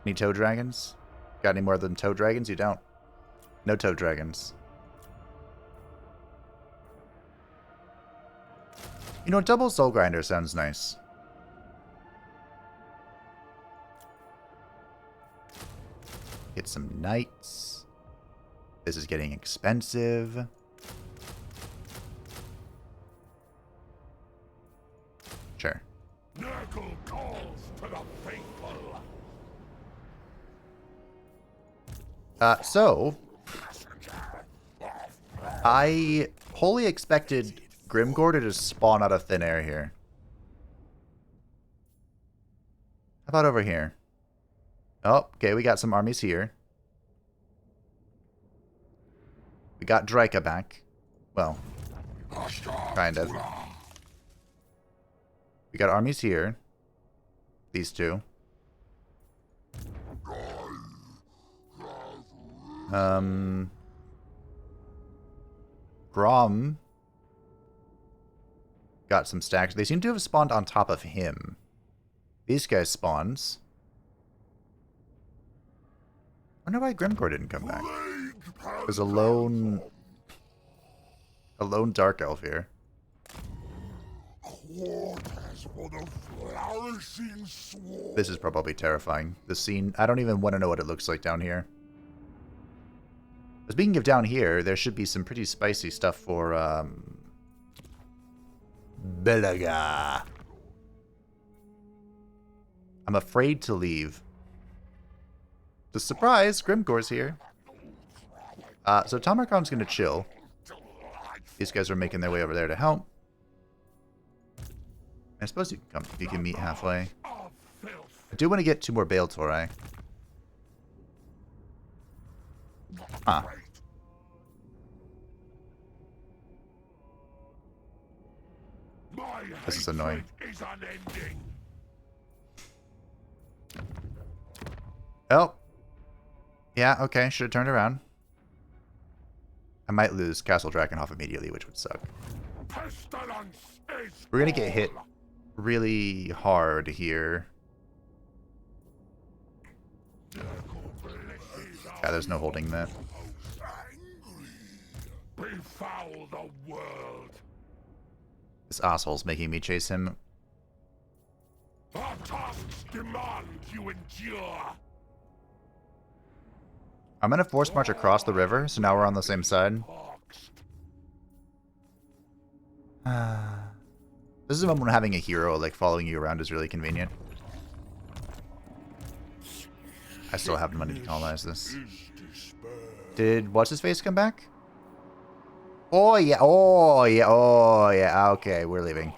S1: Any toad dragons? Got any more than toad dragons? You don't. No toad dragons. You know, double soul grinder sounds nice. Get some knights. This is getting expensive. Sure.
S2: Nurgle calls to the faithful.
S1: So I wholly expected Grimgor to just spawn out of thin air here. How about over here? Oh, okay, we got some armies here. We got Draika back. Well, kind of. We got armies here. These two. Grom got some stacks. They seem to have spawned on top of him. These guys spawns. I wonder why Grimgor didn't come back. There's a lone dark elf here. This is probably terrifying. The scene, I don't even want to know what it looks like down here. But speaking of down here, there should be some pretty spicy stuff for Belaga. I'm afraid to leave. The surprise, Grimgor's here. So Tamarkon's gonna chill. These guys are making their way over there to help. I suppose you can come. You can meet halfway. I do want to get 2 more Bale Tori. Huh. This is annoying. Oh. Yeah, okay. Should have turned around. I might lose Castle Drakenhof immediately, which would suck. We're going to get hit really hard here. Yeah, there's no holding that.
S2: Befoul the world.
S1: This asshole's making me chase him.
S2: Our tasks demand you endure.
S1: I'm going to force march across the river, so now we're on the same side. This is a moment when having a hero like following you around is really convenient. I still have money to colonize this. Did what's-his-face come back? Oh yeah, oh yeah, oh yeah, okay, we're leaving.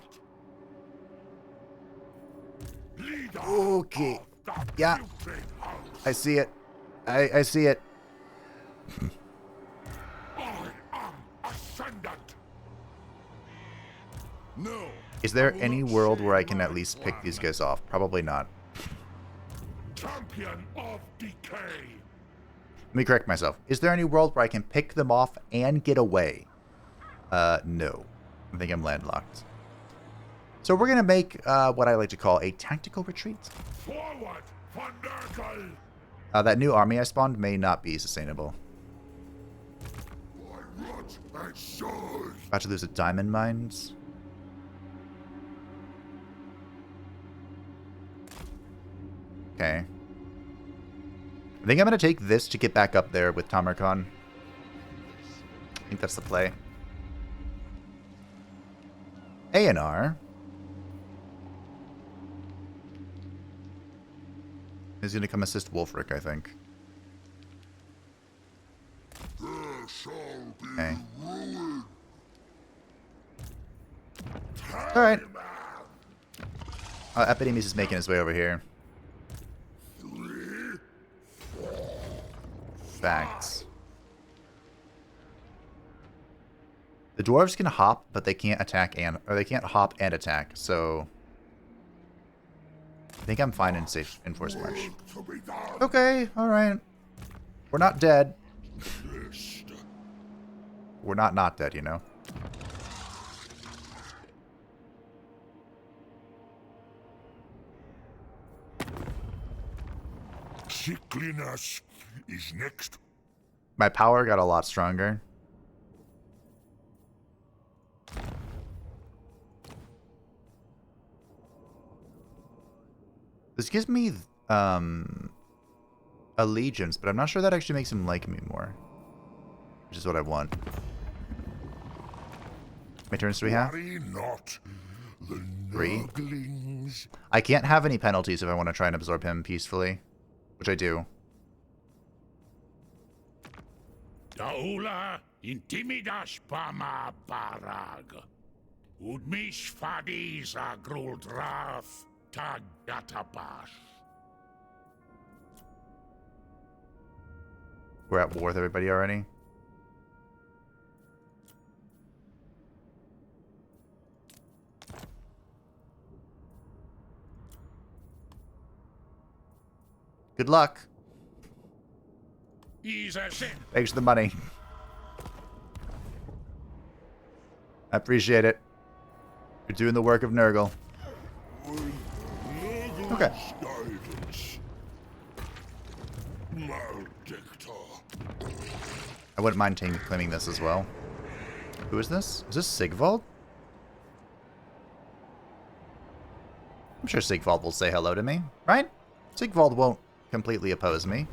S1: Okay, yeah, I see it. I see it.
S2: No.
S1: Is there any world where I can at least pick these guys off? Probably not.
S2: Champion of decay.
S1: Let me correct myself. Is there any world where I can pick them off and get away? No. I think I'm landlocked. So we're going to make what I like to call a tactical retreat.
S2: Forward, for Nurgle.
S1: That new army I spawned may not be sustainable. About to lose a diamond mines. Okay. I think I'm going to take this to get back up there with Tamarkon. I think that's the play. A&R. He's going to come assist Wolfric, I think. Okay. Alright. Epidemius is making his way over here. Facts. The dwarves can hop, but they can't attack or they can't hop and attack, so I think I'm fine in safe in force march. Okay, alright. We're not dead. We're not dead, you know.
S2: Sickliness is next.
S1: My power got a lot stronger. This gives me allegiance, but I'm not sure that actually makes him like me more. which is what I want. How many turns do we have?
S2: Worry not, the
S1: 3.
S2: nurglings.
S1: I can't have any penalties if I want to try and absorb him peacefully, which I do.
S2: Daula intimidas pama parag. Udmish fadis agruldraf tagatapash.
S1: We're at war with everybody already. Good luck. Thanks for the money. I appreciate it. You're doing the work of Nurgle. Okay. I wouldn't mind claiming this as well. Who is this? Is this Sigvald? I'm sure Sigvald will say hello to me, right? Sigvald won't completely oppose me.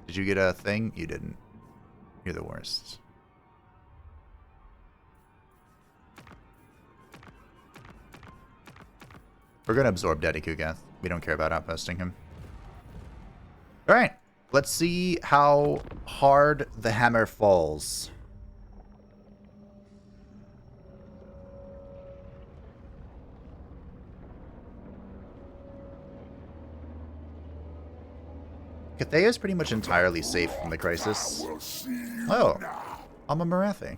S1: Did you get a thing? You didn't. You're the worst. We're going to absorb Daddy Kugath. We don't care about outposting him. Alright. Let's see how hard the hammer falls. Cathea is pretty much entirely safe from the crisis. Oh, Mama Marathi.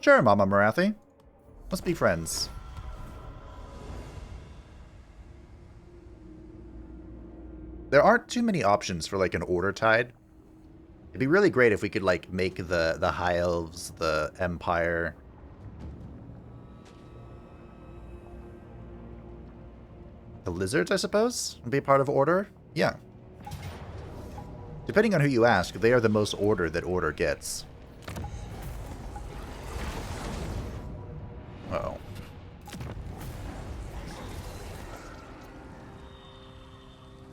S1: Sure, Mama Marathi. Let's be friends. There aren't too many options for, like, an Order Tide. It'd be really great if we could, like, make the High Elves, the Empire. The Lizards, I suppose, would be part of Order? Yeah. Depending on who you ask, they are the most Order that Order gets. Uh-oh.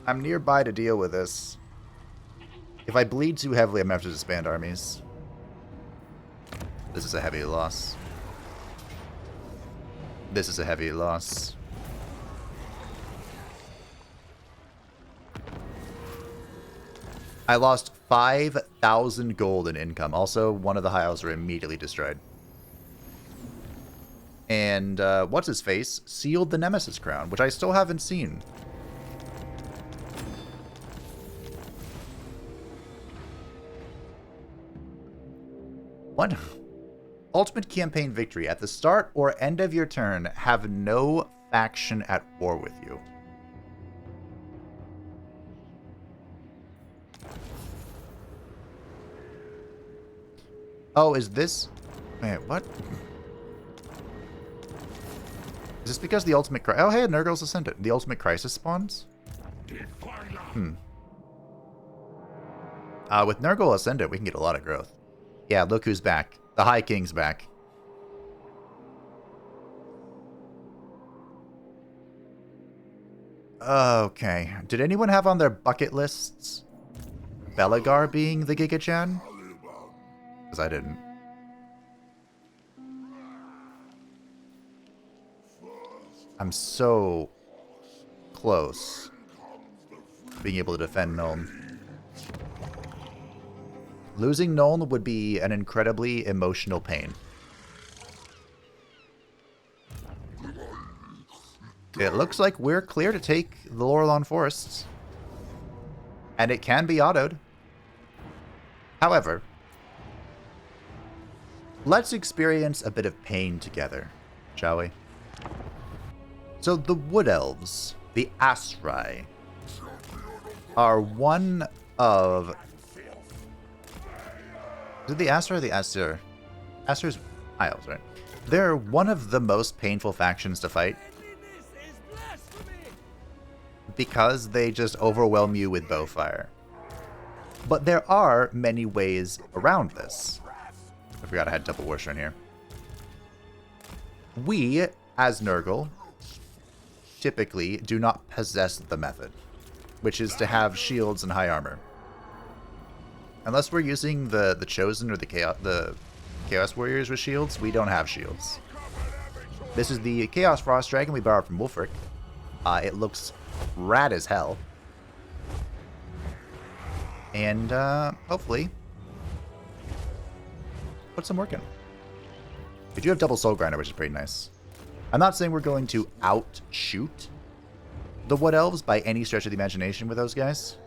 S1: I'm nearby to deal with this. If I bleed too heavily, I'm going to have to disband armies. This is a heavy loss. This is a heavy loss. I lost 5,000 gold in income. Also, one of the high elves were immediately destroyed. And, what's his face? Sealed the Nemesis Crown, which I still haven't seen. What? Ultimate campaign victory. At the start or end of your turn, have no faction at war with you. Oh, is this... Wait, what? Is this because the ultimate... Oh, hey, Nurgle's Ascendant. The ultimate crisis spawns? Hmm. With Nurgle Ascendant, we can get a lot of growth. Yeah, look who's back. The High King's back. Okay. Did anyone have on their bucket lists Belagar being the Giga-Chan? Because I didn't. I'm so close to being able to defend Nuln. Losing Nuln would be an incredibly emotional pain. It looks like we're clear to take the Lorelon Forests. And it can be autoed. However, let's experience a bit of pain together, shall we? So the Wood Elves, the Asrai, are one of... Is it the Asra or the Asur? Asur's High Elves, right? They're one of the most painful factions to fight. Because they just overwhelm you with bowfire. But there are many ways around this. I forgot I had double war shrine here. We, as Nurgle, typically do not possess the method, which is to have shields and high armor. Unless we're using the Chosen or the Chaos Warriors with shields, we don't have shields. This is the Chaos Frost Dragon we borrowed from Wolfric. It looks rad as hell. And hopefully put some work in. We do have double Soul Grinder, which is pretty nice. I'm not saying we're going to outshoot the Wood Elves by any stretch of the imagination with those guys,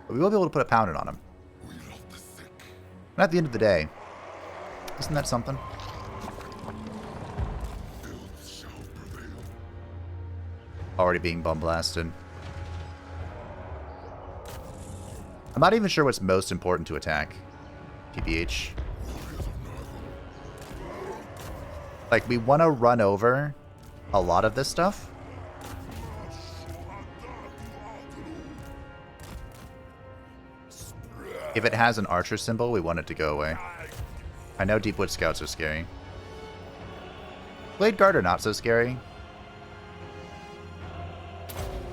S1: but we will be able to put a pounding on them. And at the end of the day, isn't that something? Already being bomb blasted. I'm not even sure what's most important to attack. TBH. Like, we want to run over a lot of this stuff. If it has an archer symbol, we want it to go away. I know Deepwood Scouts are scary. Blade Guard are not so scary.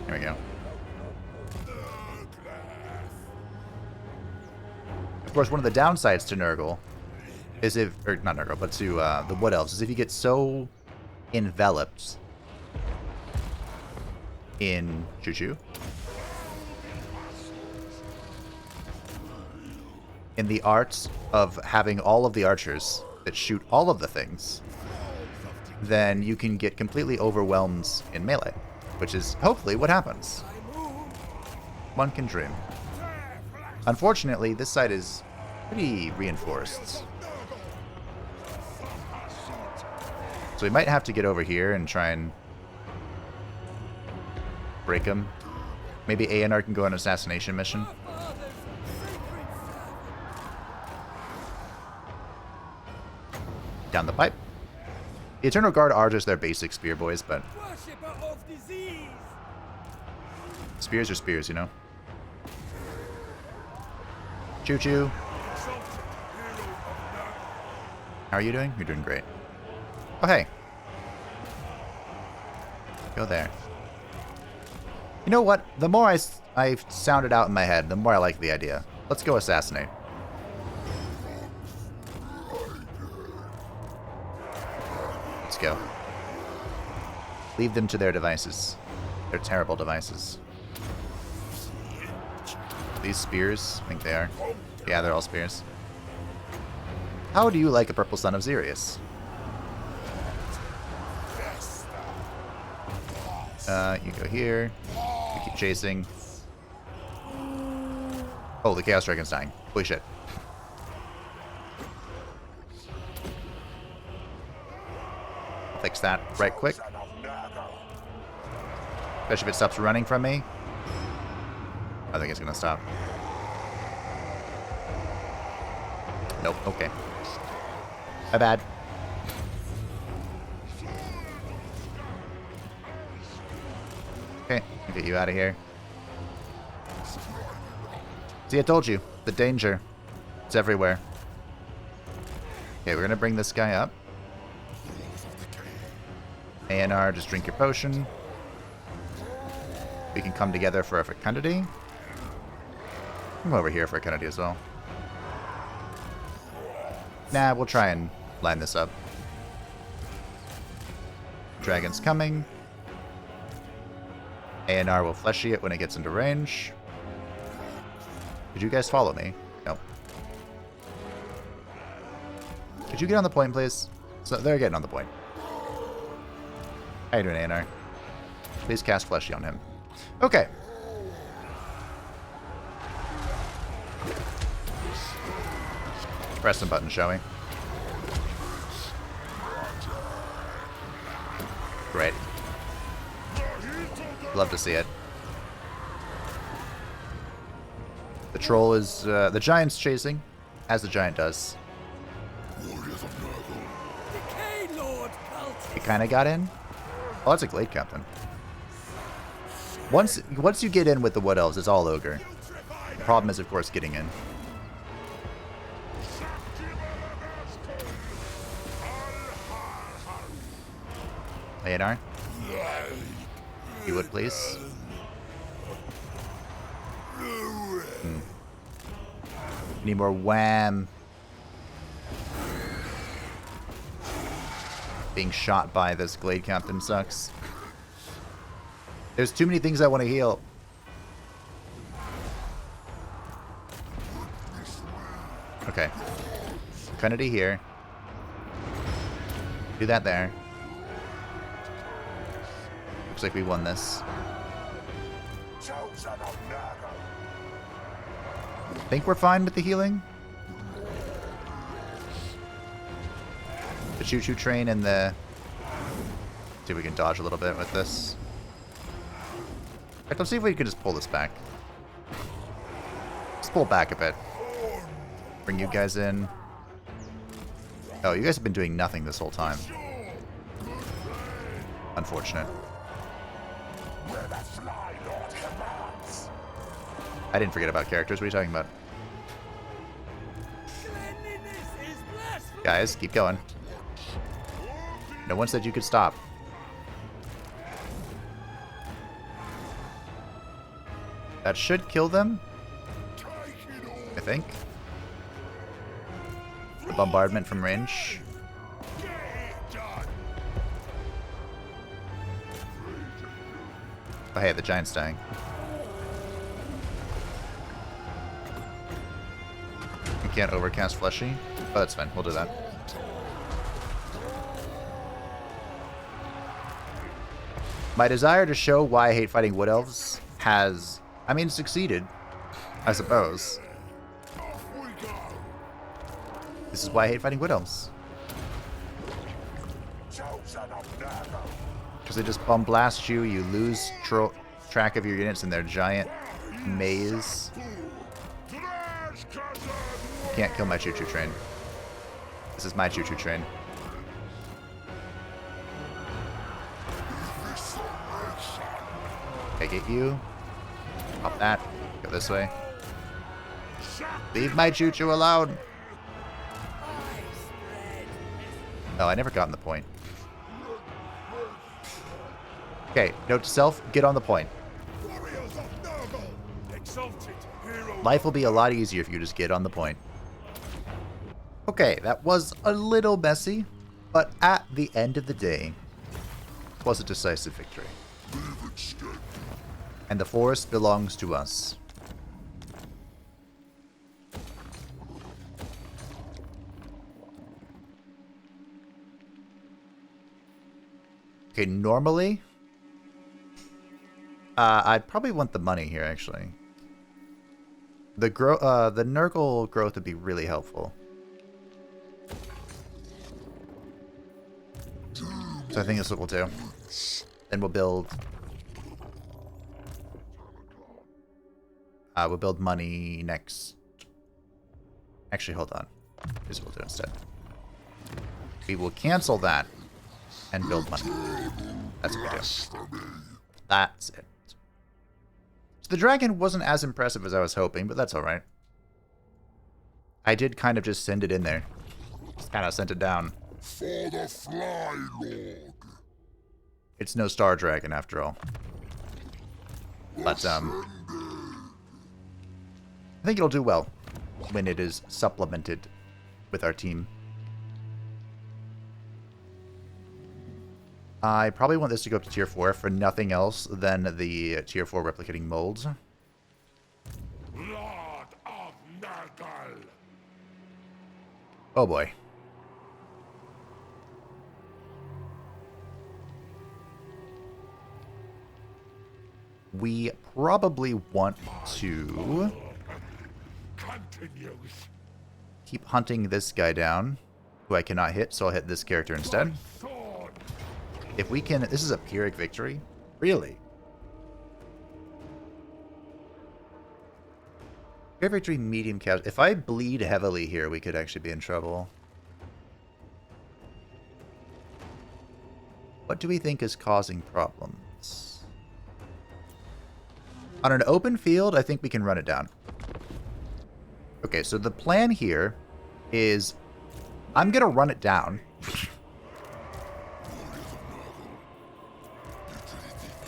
S1: Here we go. Of course, one of the downsides to Nurgle is if, or not Nurgle, but to the Wood Elves, is if you get so enveloped in Choo-Choo, in the art of having all of the archers that shoot all of the things, then you can get completely overwhelmed in melee, which is hopefully what happens. One can dream. Unfortunately, this side is pretty reinforced. So we might have to get over here and try and break him. Maybe A&R can go on an assassination mission. Down the pipe. The Eternal Guard are just their basic spear boys, but spears are spears, you know? Choo-choo. How are you doing? You're doing great. Oh, hey. Go there. You know what? The more I sound it out in my head, the more I like the idea. Let's go assassinate. Let's go. Leave them to their devices. Their terrible devices. These spears? I think they are. Yeah, they're all spears. How do you like a Purple Son of Xerius? You go here. You keep chasing. Oh, the Chaos Dragon's dying. Holy shit. I'll fix that right quick. Especially if it stops running from me. I think it's gonna stop. Nope, okay. My bad. Okay, I'll get you out of here. See, I told you. The danger. It's everywhere. Okay, we're gonna bring this guy up. A&R, just drink your potion. We can come together for a fecundity. Come over here for a fecundity as well. Nah, we'll try and line this up. Dragon's coming. A&R will fleshy it when it gets into range. Did you guys follow me? Nope. Could you get on the point, please? So they're getting on the point. How you doing, A&R? Please cast fleshy on him. Okay. Press some buttons, shall we? Great. Love to see it. The troll is... the giant's chasing, as the giant does. It kind of got in. Oh, that's a Glade Captain. Once you get in with the Wood Elves, it's all ogre. The problem is, of course, getting in. A&R? You would, please? Need more wham. Being shot by this Glade Captain sucks. There's too many things I want to heal. Okay. Trinity here. Do that there. Looks like we won this. I think we're fine with the healing. The choo-choo train and the... See if we can dodge a little bit with this. In fact, let's see if we can just pull this back. Let's pull back a bit. Bring you guys in. Oh, you guys have been doing nothing this whole time. Unfortunate. I didn't forget about characters. What are you talking about? Guys, keep going. No one said you could stop. That should kill them. I think. The bombardment from range. Oh hey, the giant's dying. We can't overcast Fleshy. Oh, that's fine. We'll do that. My desire to show why I hate fighting Wood Elves has, I mean, succeeded, I suppose. This is why I hate fighting Wood Elves. Because they just bomb blast you, you lose track of your units in their giant maze. Can't kill my choo-choo train. This is my choo-choo train. I get you. Pop that. Go this way. Leave my choo-choo alone! Oh, I never got on the point. Okay, note to self, get on the point. Life will be a lot easier if you just get on the point. Okay, that was a little messy, but at the end of the day, it was a decisive victory. And the forest belongs to us. Okay, normally, I'd probably want the money here, actually. The Nurgle growth would be really helpful. So I think that's what we'll do. Then we'll build... we'll build money next. Actually, hold on. Here's what we'll do instead. We will cancel that and build money. That's what we do. That's it. So the dragon wasn't as impressive as I was hoping, but that's alright. I did kind of just send it in there. Just kind of sent it down.
S2: For the Fly Lord.
S1: It's no star dragon after all. But, I think it'll do well when it is supplemented with our team. I probably want this to go up to tier 4 for nothing else than the tier 4 replicating molds.
S2: Lord of Nurgle.
S1: Oh boy. We probably want to keep hunting this guy down, who I cannot hit, so I'll hit this character instead. If we can... This is a Pyrrhic victory? Really? Pyrrhic victory, medium casualty. If I bleed heavily here, we could actually be in trouble. What do we think is causing problems? On an open field, I think we can run it down. Okay, so the plan here is I'm going to run it down.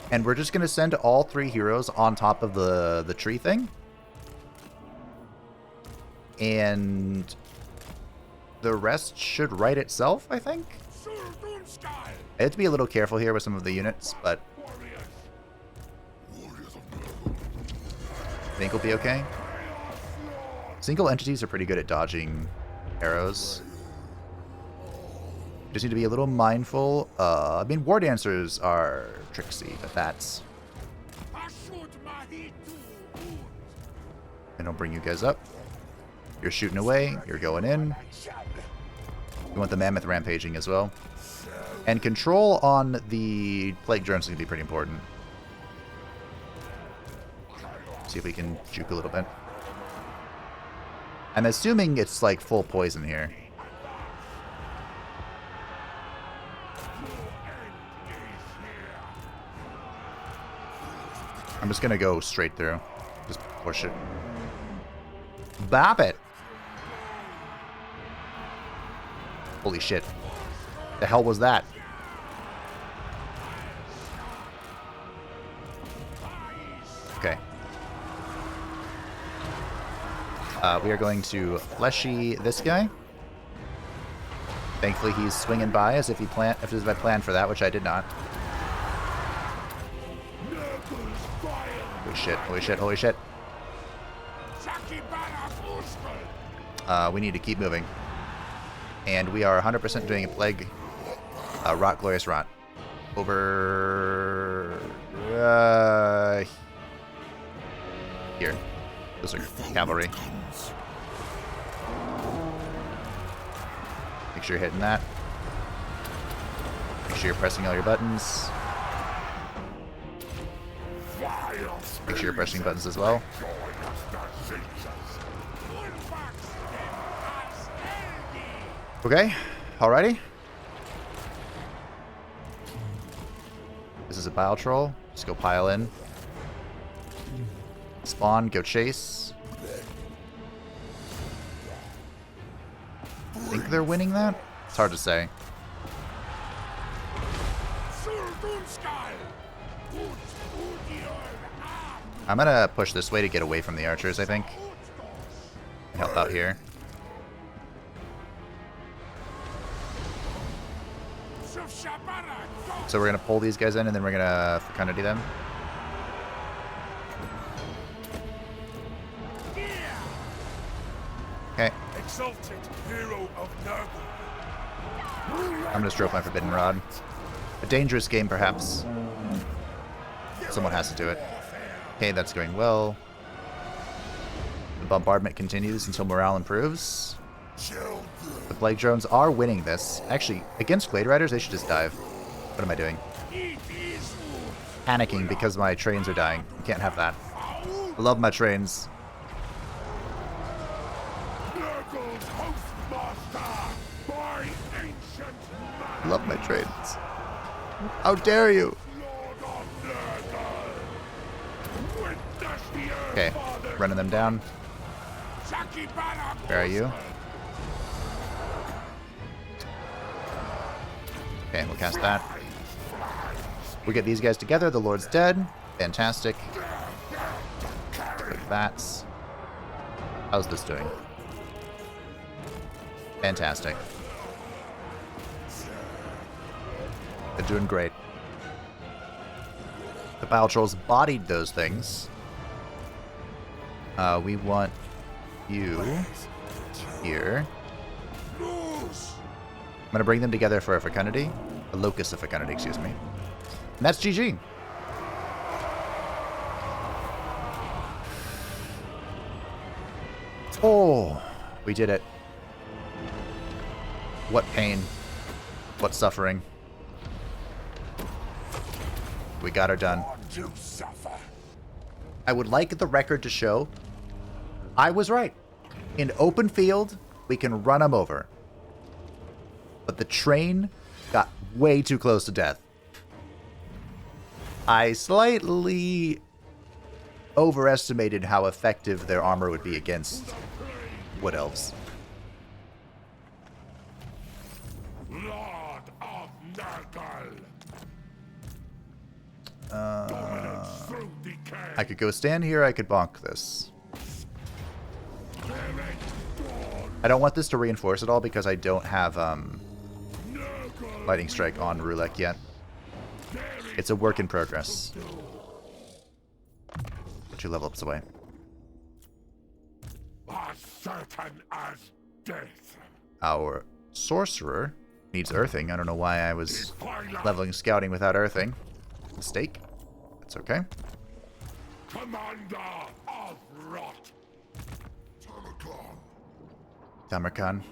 S1: And we're just going to send all 3 heroes on top of the tree thing. And the rest should right itself, I think. I have to be a little careful here with some of the units, but I think we'll be okay. Single entities are pretty good at dodging arrows. Just need to be a little mindful. I mean, war dancers are tricksy, but that's... And I'll bring you guys up. You're shooting away. You're going in. You want the mammoth rampaging as well. And control on the plague drones is going to be pretty important. See if we can juke a little bit. I'm assuming it's like full poison here. I'm just gonna go straight through. Just push it. Bop it! Holy shit. The hell was that? Okay. We are going to fleshy this guy. Thankfully, he's swinging by as if I planned for that, which I did not. Holy shit! Holy shit! Holy shit! We need to keep moving, and we are 100% doing a plague. Rot, glorious rot. Over here. Those are cavalry. Make sure you're hitting that. Make sure you're pressing all your buttons. Make sure you're pressing buttons as well. Okay, alrighty. This is a bile troll. Just go pile in. Spawn, go chase. Think they're winning that? It's hard to say. I'm gonna push this way to get away from the archers, I think. Help out here. So we're gonna pull these guys in and then we're gonna fecundity them. Okay. I'm gonna stroke my Forbidden Rod. A dangerous game, perhaps. Someone has to do it. Okay, that's going well. The bombardment continues until morale improves. The plague drones are winning this. Actually, against Glade Riders, they should just dive. What am I doing? Panicking because my trains are dying. You can't have that. I love my trains. I love my trains. How dare you? Okay, running them down. Where are you? Okay, we'll cast that. We get these guys together. The Lord's dead. Fantastic. With bats. How's this doing? Fantastic. They're doing great. The Bile Trolls bodied those things. We want you here. I'm going to bring them together for a fecundity. A locus of fecundity, excuse me. And that's GG. Oh, we did it. What pain. What suffering. We got her done. I would like the record to show I was right. In open field, we can run them over. But the train got way too close to death. I slightly overestimated how effective their armor would be against Wood Elves. I could go stand here, I could bonk this. I don't want this to reinforce at all because I don't have Lightning Strike on Rulek yet. It's a work in progress. Put 2 level ups away.
S2: As certain as death.
S1: Our sorcerer needs earthing. I don't know why I was leveling scouting without earthing. Mistake. That's okay.
S2: Commander of Rot.
S1: Tamarkan.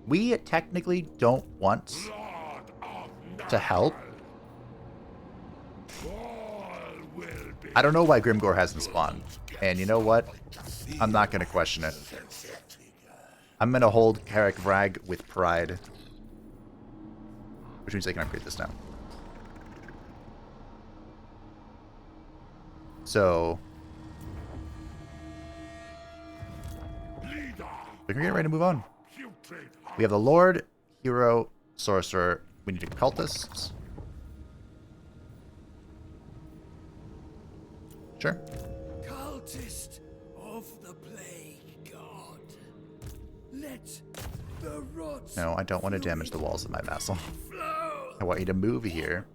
S1: We technically don't want to help. I don't know why Grimgore hasn't spawned. And you know what? I'm not going to question it. I'm going to hold Carrick Vrag with pride. Which means I can upgrade this now. So... we're going to get ready to move on. We have the Lord, Hero, Sorcerer. We need Cultists. Sure.
S4: Cultist of the Plague God. Let the rot.
S1: No, I don't want to damage the walls of my vassal. I want you to move here.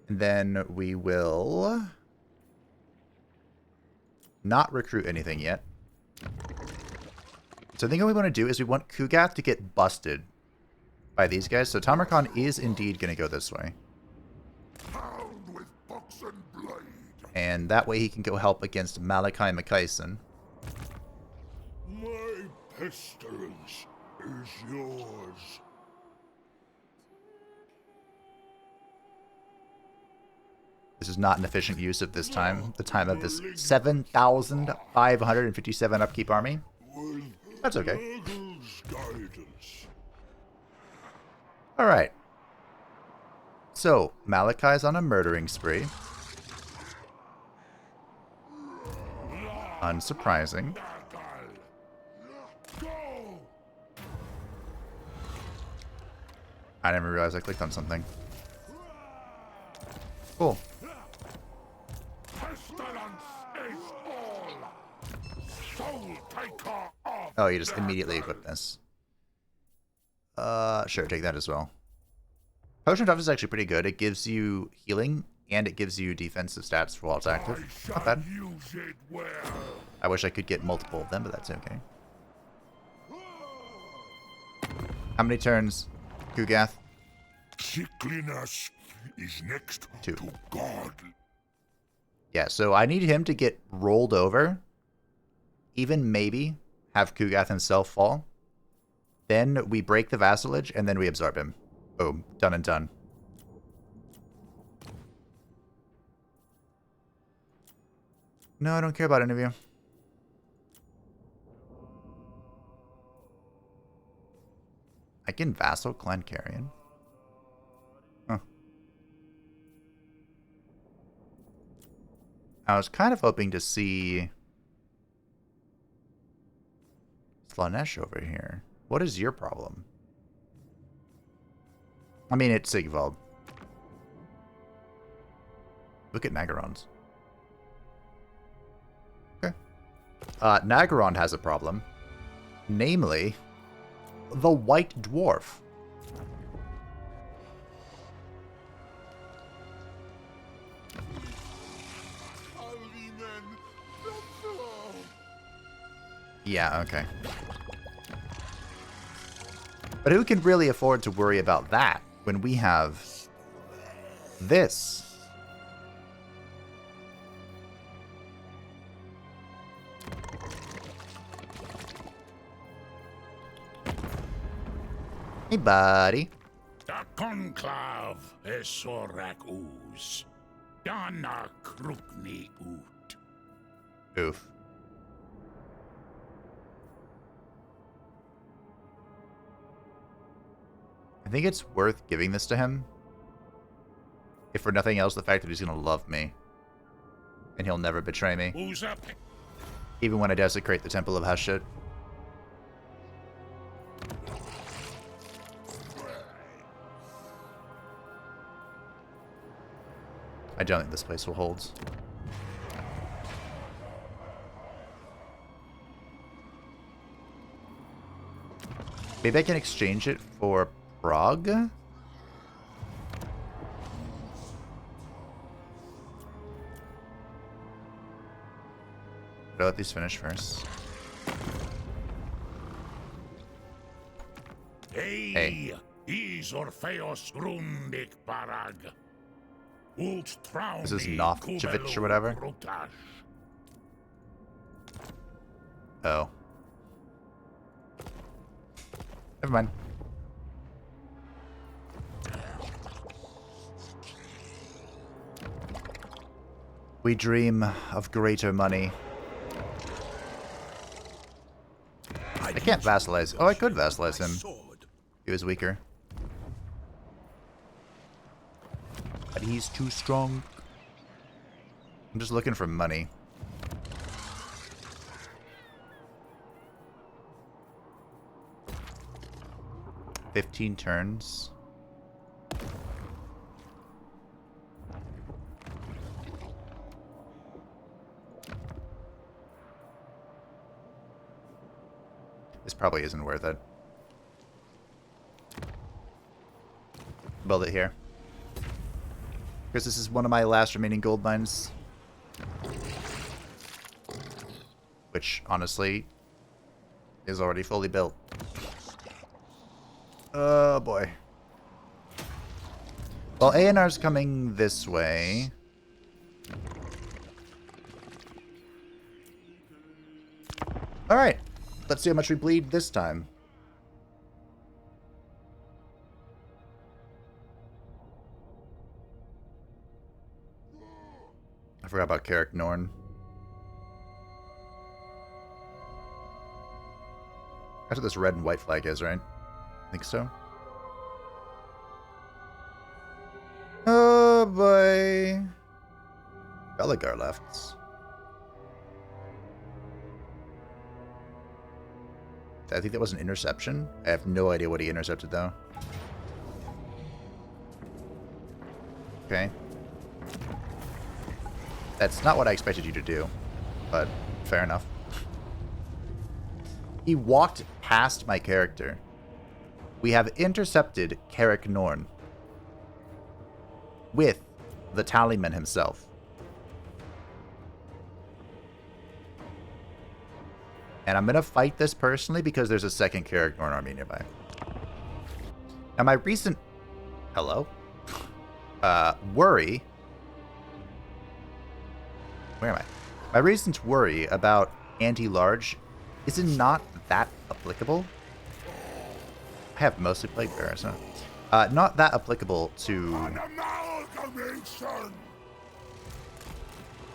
S1: And then we will not recruit anything yet. So I think what we want to do is we want Kugath to get busted by these guys. So Tamarkan is indeed going to go this way.
S2: With box and blade.
S1: And that way he can go help against Malachi Makaisen.
S2: My pestilence is yours.
S1: This is not an efficient use of this time. The time of this 7,557 upkeep army. That's okay. Alright. So, Malachi's on a murdering spree. Unsurprising. I didn't realize I clicked on something. Cool. Oh, you just immediately equip this. Sure, take that as well. Potion of Tough is actually pretty good. It gives you healing, and it gives you defensive stats while it's active. Not bad. I wish I could get multiple of them, but that's okay. How many turns, Kugath?
S2: Sickliness is next
S1: 2.
S2: to God.
S1: Yeah, so I need him to get rolled over. Even maybe have Kugath himself fall. Then we break the vassalage, and then we absorb him. Boom. Done and done. No, I don't care about any of you. I can vassal Clan Carrion. Huh. I was kind of hoping to see Slanesh over here. What is your problem? I mean, it's Sigvald. Look at Nagaron's. Okay. Nagaron has a problem. Namely, the White Dwarf. Yeah, okay. But who can really afford to worry about that when we have this? Hey, buddy.
S2: The conclave is Sorak Ooze. Dana Krukni Oot.
S1: Oof. I think it's worth giving this to him. If for nothing else, the fact that he's going to love me. And he'll never betray me.
S2: Who's up?
S1: Even when I desecrate the Temple of Hashut. I don't think this place will hold. Maybe I can exchange it for Prague? Gotta let these finish first. Hey.
S2: Is Orpheus Grundig Parag.
S1: This is Novchevich or whatever. Oh. Never mind. We dream of greater money. I can't vassalize. Oh, I could vassalize him. He was weaker. But he's too strong. I'm just looking for money. "15 turns. This probably isn't worth it. Build it here. Because this is one of my last remaining gold mines. Which, honestly, is already fully built. Oh, boy. Well, A&R's coming this way. Alright. Let's see how much we bleed this time. I forgot about Carrick Norn. That's what this red and white flag is, right? I think so. Oh boy. Belagar left. I think that was an interception. I have no idea what he intercepted though. Okay. That's not what I expected you to do, but fair enough. He walked past my character. We have intercepted Carrick Norn with the Tallyman himself. And I'm going to fight this personally because there's a second Carrick Norn army nearby. Now my recent... Hello? Worry... Where am I? My recent worry about anti-large is it not that applicable? I have mostly played bears, huh? Not that applicable to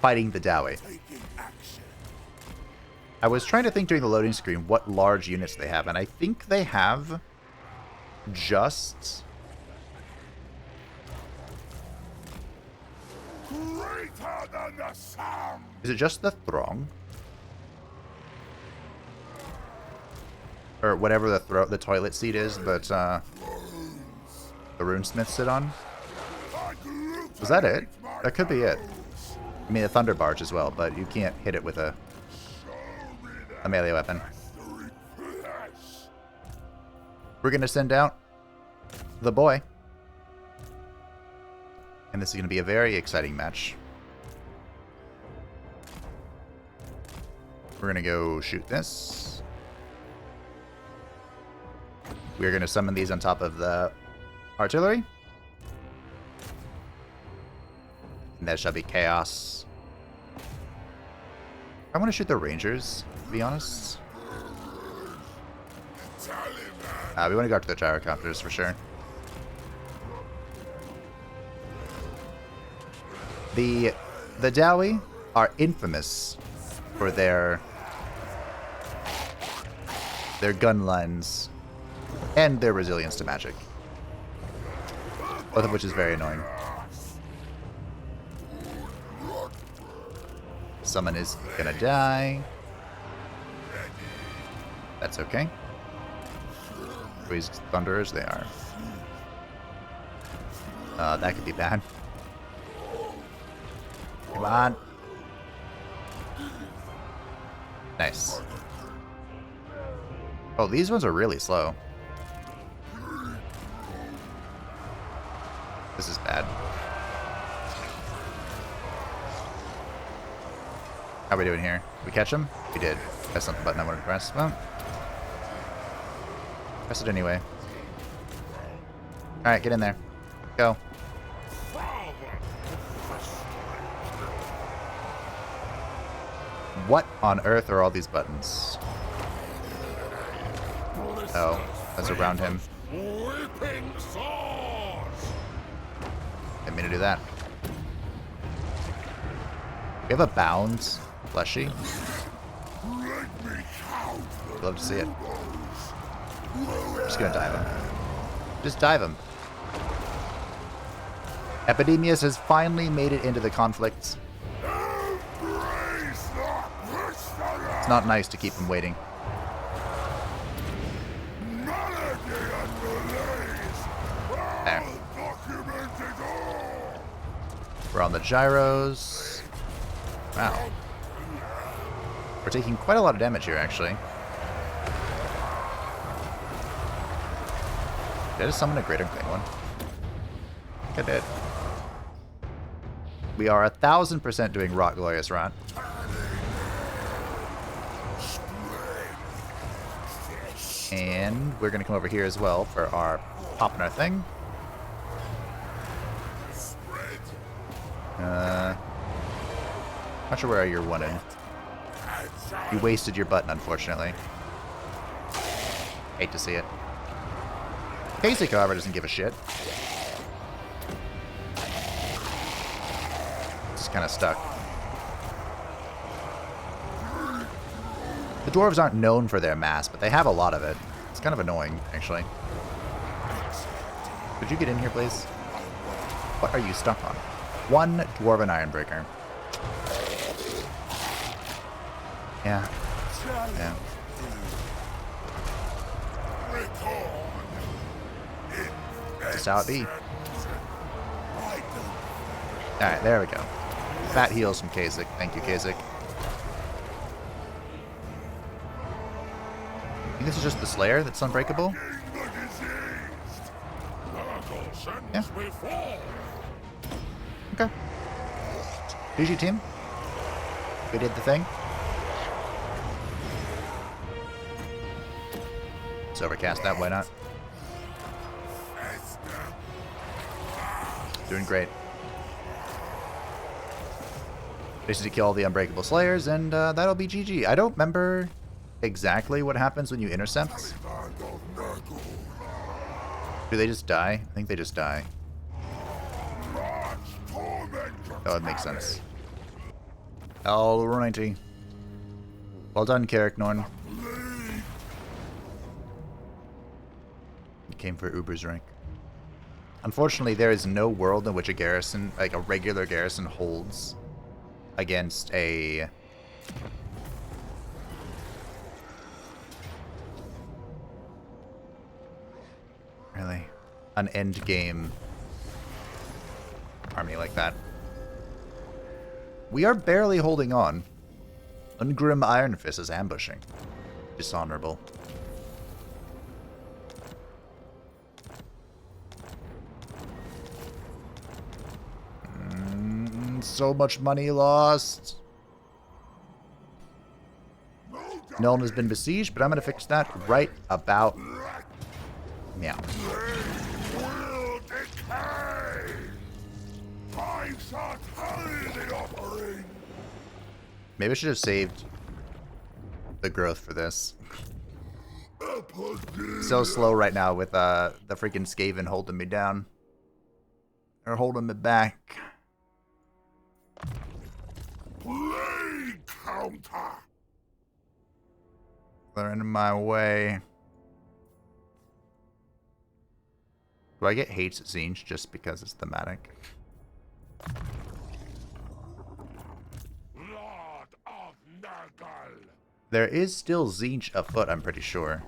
S1: fighting the Dawi. I was trying to think during the loading screen what large units they have, and I think they have just... Is it just the Throng? Or whatever the toilet seat is that the runesmiths sit on? Was that it? That could be it. I mean, a thunder barge as well, but you can't hit it with a melee weapon. We're gonna send out the boy. And this is gonna be a very exciting match. We're gonna go shoot this. We're gonna summon these on top of the artillery. And there shall be chaos. I want to shoot the rangers, to be honest. We want to go after the gyrocopters for sure. The Dawi are infamous for their gun lines and their resilience to magic. Both of which is very annoying. Someone is gonna die. That's okay. These thunderers, they are. That could be bad. Come on. Nice. Oh, these ones are really slow. This is bad. How are we doing here? We catch him? We did. That's not the button I wanted to press. Well, press it anyway. Alright, get in there. Go. What on earth are all these buttons? Oh, that's around him.
S2: Whipping swords.
S1: Didn't mean to do that. We have a bound fleshy. Love to see it. Just gonna dive him. Just dive him. Epidemius has finally made it into the conflict. It's not nice to keep him waiting. There. We're on the gyros. Wow. We're taking quite a lot of damage here, actually. Did I just summon a Greater Clean one? I think I did. We are 1000% doing Rot Glorious Rot. And we're going to come over here as well for our popping our thing. Not sure where you're one in. You wasted your button, unfortunately. Hate to see it. Kasich, however, doesn't give a shit. Just kind of stuck. The dwarves aren't known for their mass, but they have a lot of it. It's kind of annoying, actually. Could you get in here, please? What are you stuck on? One Dwarven Ironbreaker. Yeah. Yeah. Just how it be. Alright, there we go. Fat heals from Kasich. Thank you, Kasich. I think this is just the Slayer that's unbreakable. Yeah. Okay. GG team. We did the thing. Let's overcast that, why not? Doing great. Just need to kill all the unbreakable Slayers, and that'll be GG. I don't remember exactly what happens when you intercept. Do they just die? I think they just die. Oh, it makes sense. Alrighty. Well done, Carrick Norn. You came for Uber's rank. Unfortunately, there is no world in which a garrison, like a regular garrison, holds against a... Really? An end game army like that. We are barely holding on. Ungrim Ironfist is ambushing. Dishonorable. So much money lost. Nuln has been besieged, but I'm going to fix that right about now. Maybe I should have saved the growth for this. So slow right now with the freaking Skaven holding me down. Or holding me back.
S2: Plague counter.
S1: They're in my way. Do I get hates at Zinj just because it's thematic?
S2: Lord of Nurgle.
S1: There is still Zinj afoot, I'm pretty sure.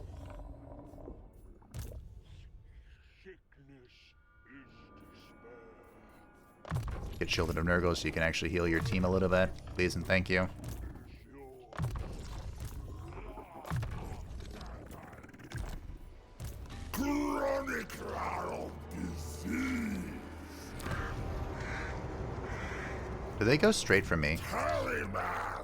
S1: get Shielded of Nurgle so you can actually heal your team a little bit. Please and thank you.
S2: Chronicler of disease.
S1: Do they go straight for me?
S2: Tallyman.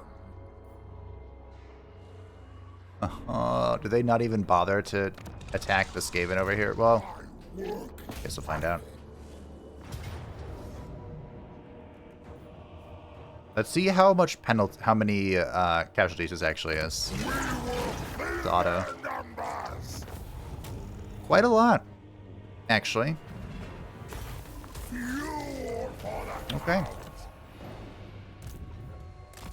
S1: Do they not even bother to attack the Skaven over here? Well, guess we'll find out. Let's see how much how many casualties this actually is. It's auto. Quite a lot, actually. Okay.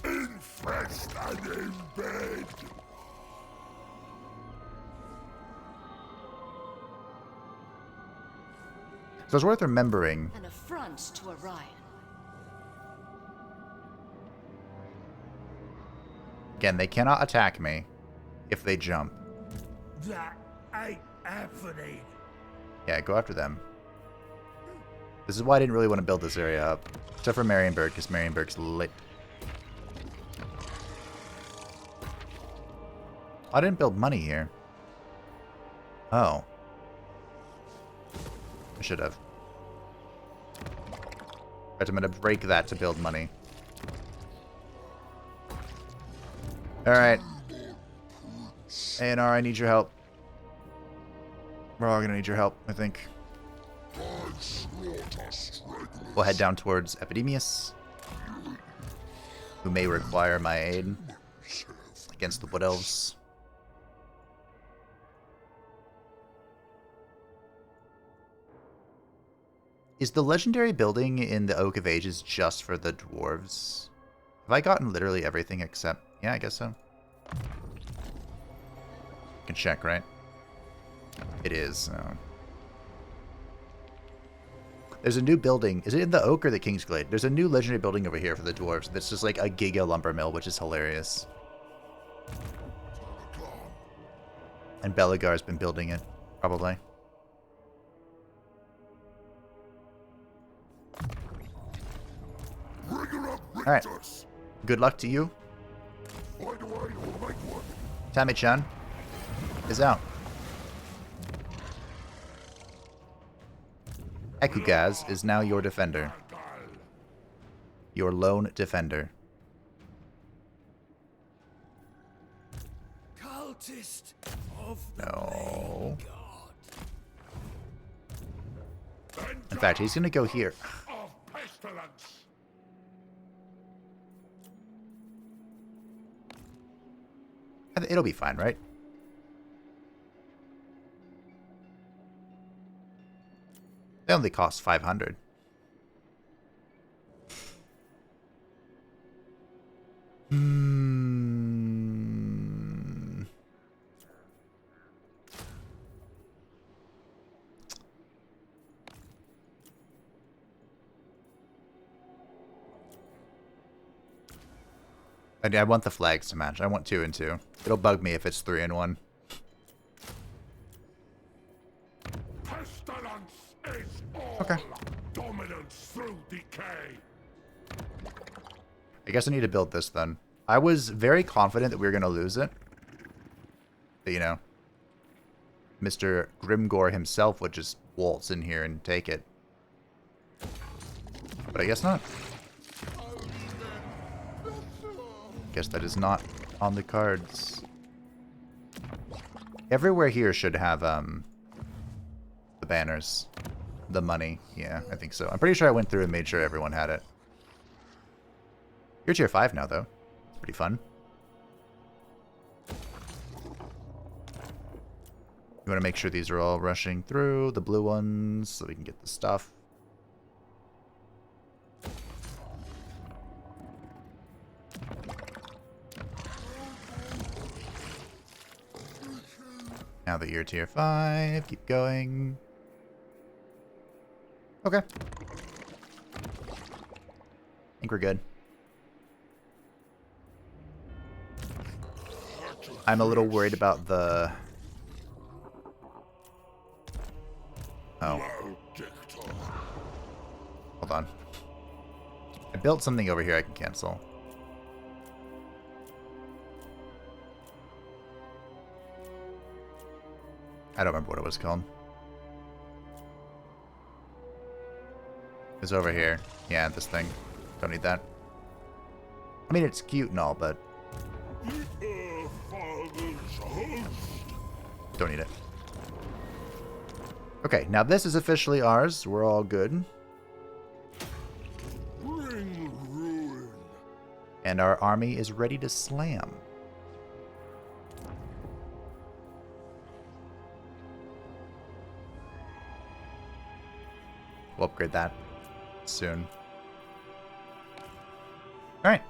S2: Infest and in bed.
S1: So it's worth remembering.
S5: An affront to Orion.
S1: Again, they cannot attack me if they jump.
S4: That ain't happening.
S1: Yeah, go after them. This is why I didn't really want to build this area up. Except for Marienburg, because Marienburg's lit. I didn't build money here. Oh. I should have. But I'm going to break that to build money. Alright. A&R, I need your help. We're all going to need your help, I think. We'll head down towards Epidemius, who may require my aid against the Wood Elves. Is the legendary building in the Oak of Ages just for the dwarves? Have I gotten literally everything except... Yeah, I guess so. Can check, right? It is. There's a new building. Is it in the Oak or the Kingsglade? There's a new legendary building over here for the dwarves. That's just like a giga lumber mill, which is hilarious. And Belagar's been building it, probably. Alright. Good luck to you. Tammy-chan is out. Ekugaz is now your defender. Your lone defender.
S4: Cultist of the
S1: No.
S4: God.
S1: In fact, he's gonna go here.
S2: Of pestilence.
S1: It'll be fine, right? They only cost 500. I want the flags to match. I want 2 and 2. It'll bug me if it's 3 and 1.
S2: Pestilence is all.
S1: Okay.
S2: Dominance through decay.
S1: I guess I need to build this then. I was very confident that we were going to lose it. But, you know, Mr. Grimgore himself would just waltz in here and take it. But I guess not. Guess that is not on the cards. Everywhere here should have the banners. The money. Yeah, I think so. I'm pretty sure I went through and made sure everyone had it. You're tier 5 now, though. It's pretty fun. You want to make sure these are all rushing through, the blue ones, so we can get the stuff. Now that you're tier 5, keep going. Okay. I think we're good. I'm a little worried about the... Oh. Hold on. I built something over here I can cancel. I don't remember what it was called. It's over here. Yeah, this thing. Don't need that. I mean, it's cute and all, but... don't need it. Okay, now this is officially ours. We're all good. And our army is ready to slam. We'll upgrade that soon. Alright.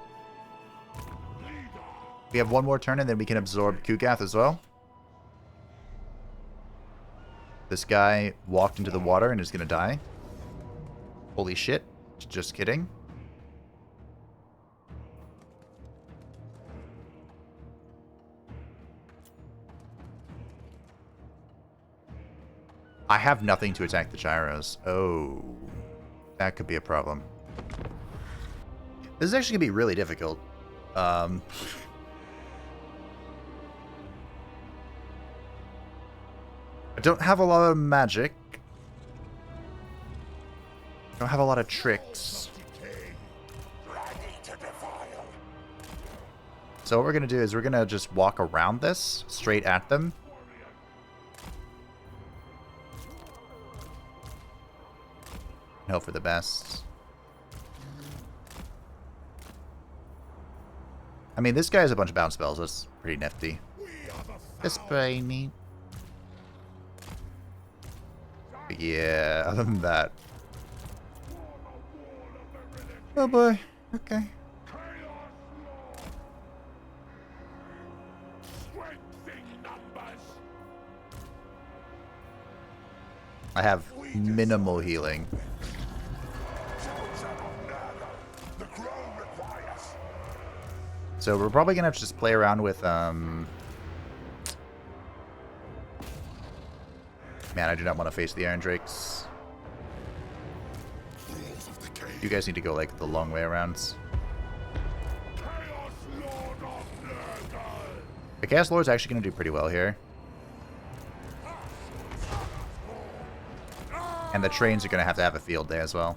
S1: We have one more turn and then we can absorb Kugath as well. This guy walked into the water and is going to die. Holy shit. Just kidding. I have nothing to attack the gyros. Oh. That could be a problem. This is actually going to be really difficult. I don't have a lot of magic. I don't have a lot of tricks. So what we're going to do is we're going to just walk around this, straight at them. Hope for the best. I mean, this guy has a bunch of bounce spells. That's pretty nifty. This by me. But yeah, other than that. Oh boy. Okay. I have minimal healing. So we're probably gonna have to just play around with man, I do not want to face the Iron Drakes. You guys need to go like the long way around. The Chaos Lord's actually gonna do pretty well here. And the trains are gonna have to have a field day as well.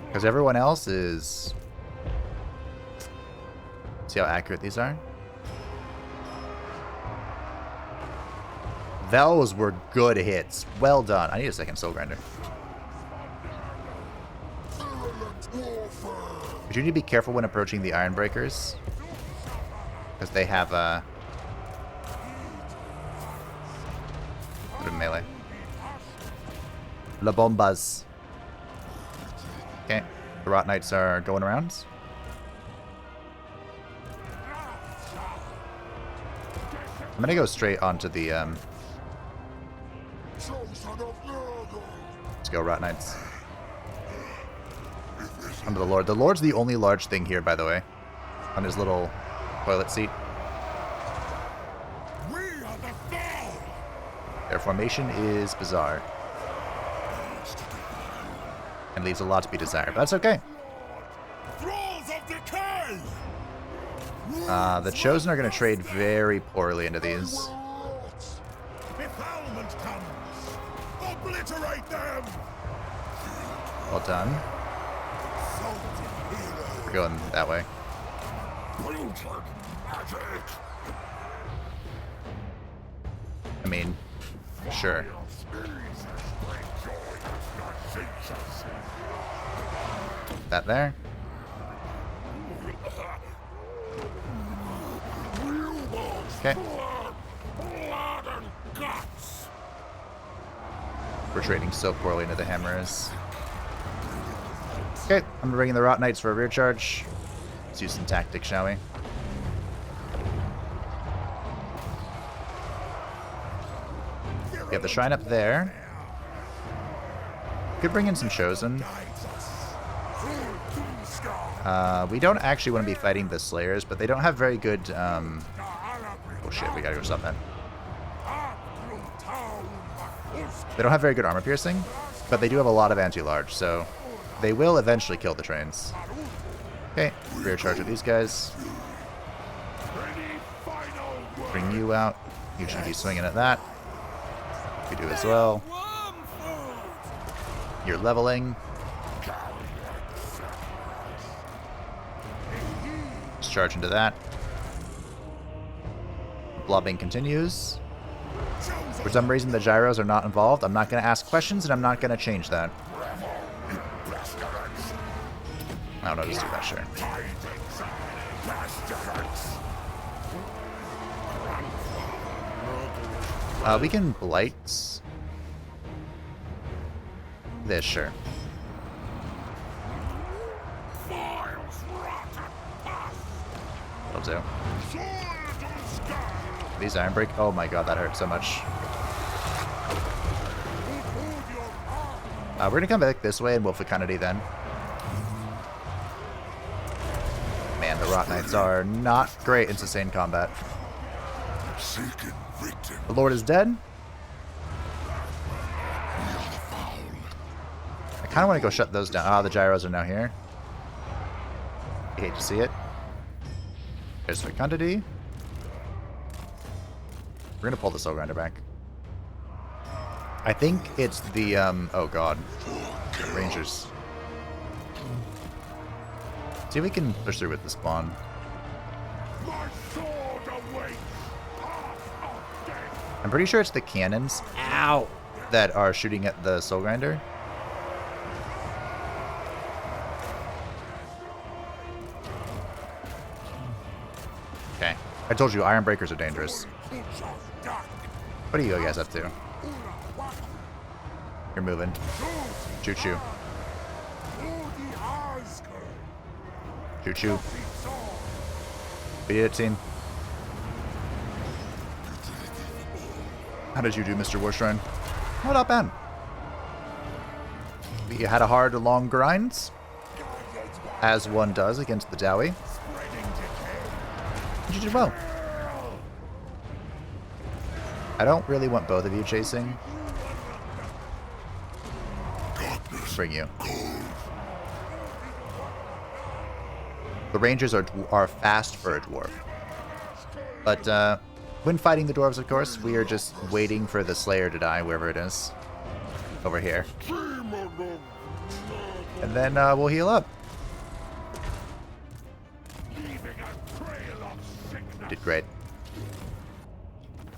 S1: Because everyone else is... See how accurate these are? Those were good hits. Well done. I need a second soul grinder. But you need to be careful when approaching the Iron Breakers. Because they have a... Put in melee. La Bombas. Okay, the Rot Knights are going around. I'm gonna go straight onto the, Let's go, Rot Knights. Onto the Lord. The Lord's the only large thing here, by the way. On his little toilet seat. Their formation is bizarre. And leaves a lot to be desired, but that's okay. The Chosen are going to trade very poorly into these. Well done. We're going that way. I mean, sure. That there. Okay. We're trading so poorly into the hammers. Okay, I'm bringing the Rot Knights for a rear charge. Let's use some tactics, shall we? We have the shrine up there. Could bring in some Chosen. We don't actually want to be fighting the Slayers, but they don't have very good... Oh shit, we gotta go stop that. They don't have very good armor piercing. But they do have a lot of anti-large, so they will eventually kill the trains. Okay, rear charge with these guys. Bring you out. You should be swinging at that. You do as well. You're leveling. Just charge into that. Blobbing continues. For some reason, the gyros are not involved. I'm not going to ask questions, and I'm not going to change that. I don't know, just do that, sure. We can blight this, sure. That'll do. These iron break. Oh my god, that hurt so much. We're gonna come back this way and we'll fecundity then. Man, the Rot Knights are not great in sustained combat. The Lord is dead. I kind of want to go shut those down. Ah, the gyros are now here. I hate to see it. There's fecundity. We're gonna pull the Soul Grinder back. I think it's the, oh god. Rangers. See if we can push through with the spawn. I'm pretty sure it's the cannons, ow, that are shooting at the Soul Grinder. Okay. I told you, Iron Breakers are dangerous. What are you guys up to? You're moving. Choo-choo. Choo-choo. Beat it, team. How did you do, Mr. Warshrine? Oh, not bad. You had a hard, long grind, as one does against the Dawi. You did well. I don't really want both of you chasing. Bring you. The Rangers are fast for a dwarf. But when fighting the dwarves, of course, we are just waiting for the Slayer to die, wherever it is. Over here. And then we'll heal up. Did great.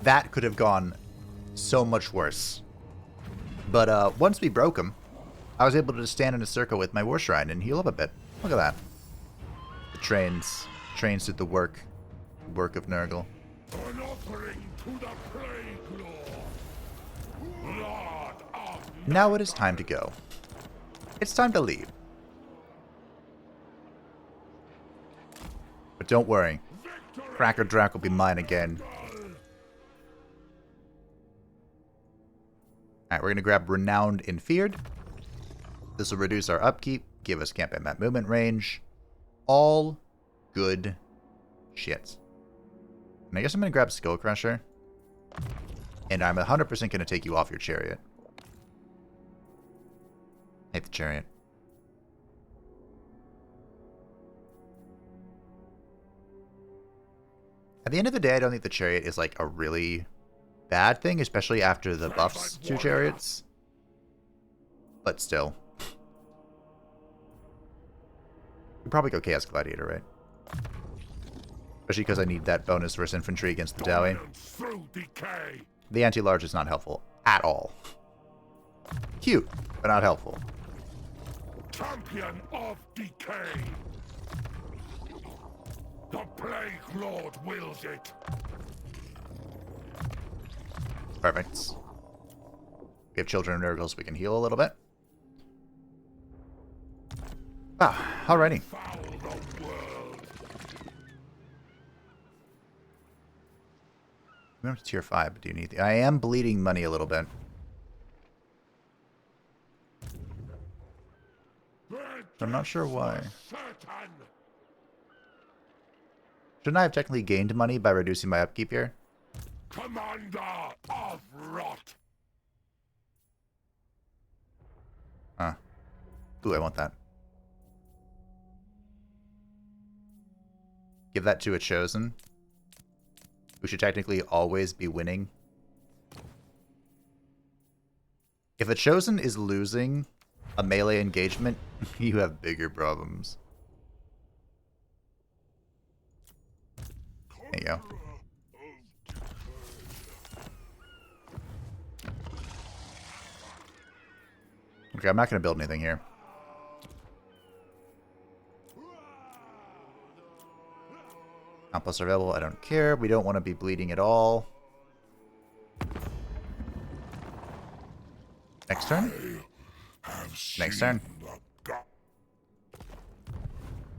S1: That could have gone so much worse. But once we broke him, I was able to just stand in a circle with my War Shrine and heal up a bit. Look at that. The trains did the work of Nurgle.
S2: An offering to the Plague Lord of
S1: Now it is time to go. It's time to leave. But don't worry. Cracker Drac will be mine again. Alright, we're going to grab Renowned and Feared. This will reduce our upkeep, give us campaign map movement range. All good shit. And I guess I'm going to grab Skull Crusher. And I'm 100% going to take you off your chariot. I hate the chariot. At the end of the day, I don't think the chariot is like a really bad thing, especially after the buffs to chariots. But still. We'd probably go Chaos Gladiator, right? Especially because I need that bonus versus infantry against the Dawi. The anti-large is not helpful at all. Cute, but not helpful.
S2: Champion of Decay. The Plague Lord wills it.
S1: Perfect. We have Children of Nurgle, we can heal a little bit. Ah, alrighty. We're up to tier 5, but do you need the... I am bleeding money a little bit. I'm not sure why. Shouldn't I have technically gained money by reducing my upkeep here?
S2: Commander of Rot.
S1: Ooh, I want that. Give that to a chosen, who should technically always be winning. If a chosen is losing a melee engagement, you have bigger problems. There you go. Okay, I'm not going to build anything here. Outposts are available. I don't care. We don't want to be bleeding at all. Next turn? Next turn.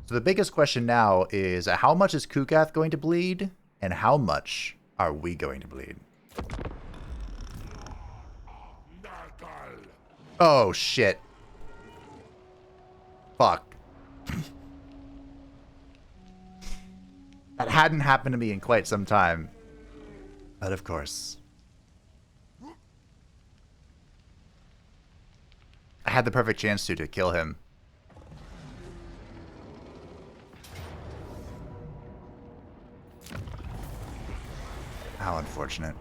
S1: So the biggest question now is how much is Kugath going to bleed, and how much are we going to bleed? Oh, shit. Fuck. That hadn't happened to me in quite some time. But of course. I had the perfect chance to kill him. How unfortunate.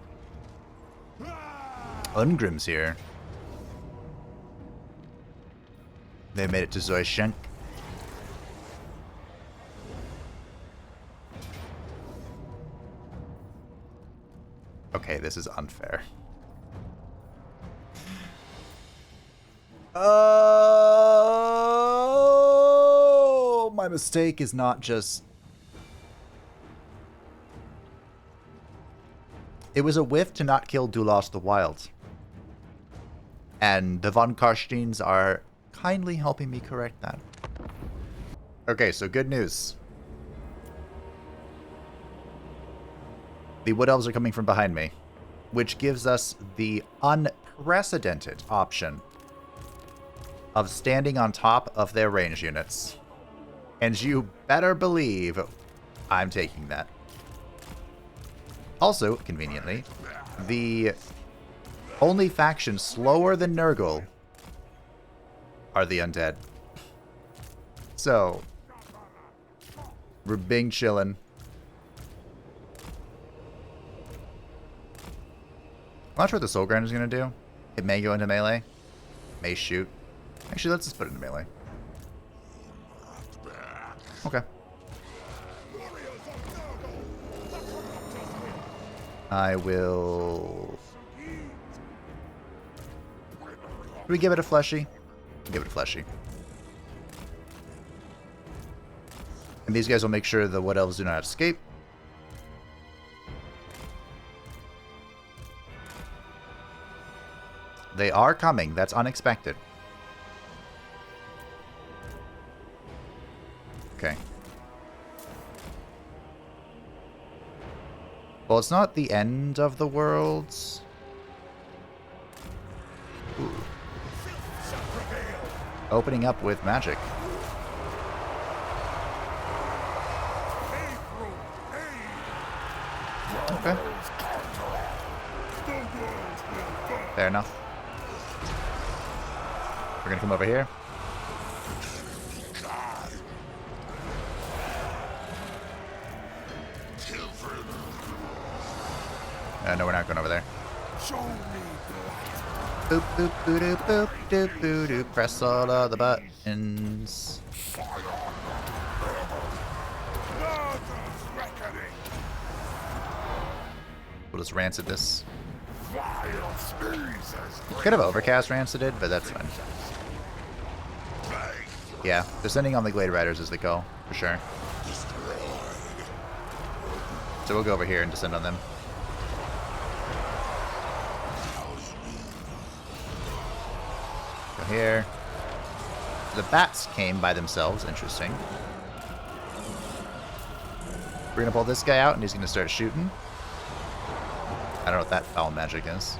S1: Ungrim's here. They made it to Zoyshenk. Okay, this is unfair. Oh, my mistake is not just... It was a whiff to not kill Dulos the Wild. And the Von Karsteins are kindly helping me correct that. Okay, so good news. The Wood Elves are coming from behind me, which gives us the unprecedented option of standing on top of their range units. And you better believe I'm taking that. Also, conveniently, the only faction slower than Nurgle are the undead. So, we're being chillin'. I'm not sure what the Soul Grinder is going to do. It may go into melee. May shoot. Actually, let's just put it into melee. Okay. I will... Do we give it a fleshy? Give it a fleshy. And these guys will make sure the Wood Elves do not escape. They are coming. That's unexpected. Okay. Well, it's not the end of the world. Ooh. Opening up with magic. Okay. Fair enough. We're gonna come over here. No, we're not going over there. Boop, boop, boop, doop, boop, doop, boop, doop. Press all of the buttons. We'll just rancid this. Could have overcast rancided, but that's fine. Yeah, descending on the Glade Riders is the goal, for sure. So we'll go over here and descend on them. Go here. The bats came by themselves, interesting. We're gonna pull this guy out and he's gonna start shooting. I don't know what that foul magic is.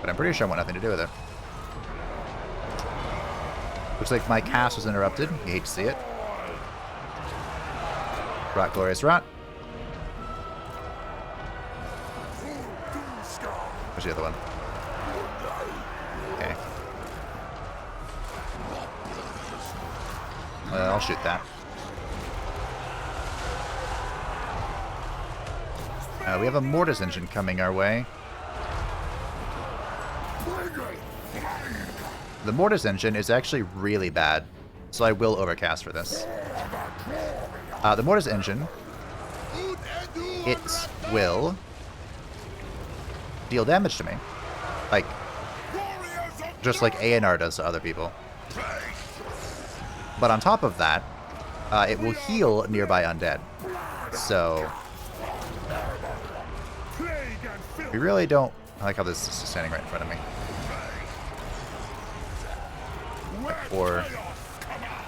S1: But I'm pretty sure I want nothing to do with it. Looks like my cast was interrupted. You hate to see it. Rot, glorious rot. Where's the other one? Okay. I'll shoot that. We have a mortis engine coming our way. The mortis engine is actually really bad, so I will overcast for this. The mortis engine, it will deal damage to me. Like, just like A&R does to other people. But on top of that, it will heal nearby undead. So, we really don't... I like how this is standing right in front of me. Like 4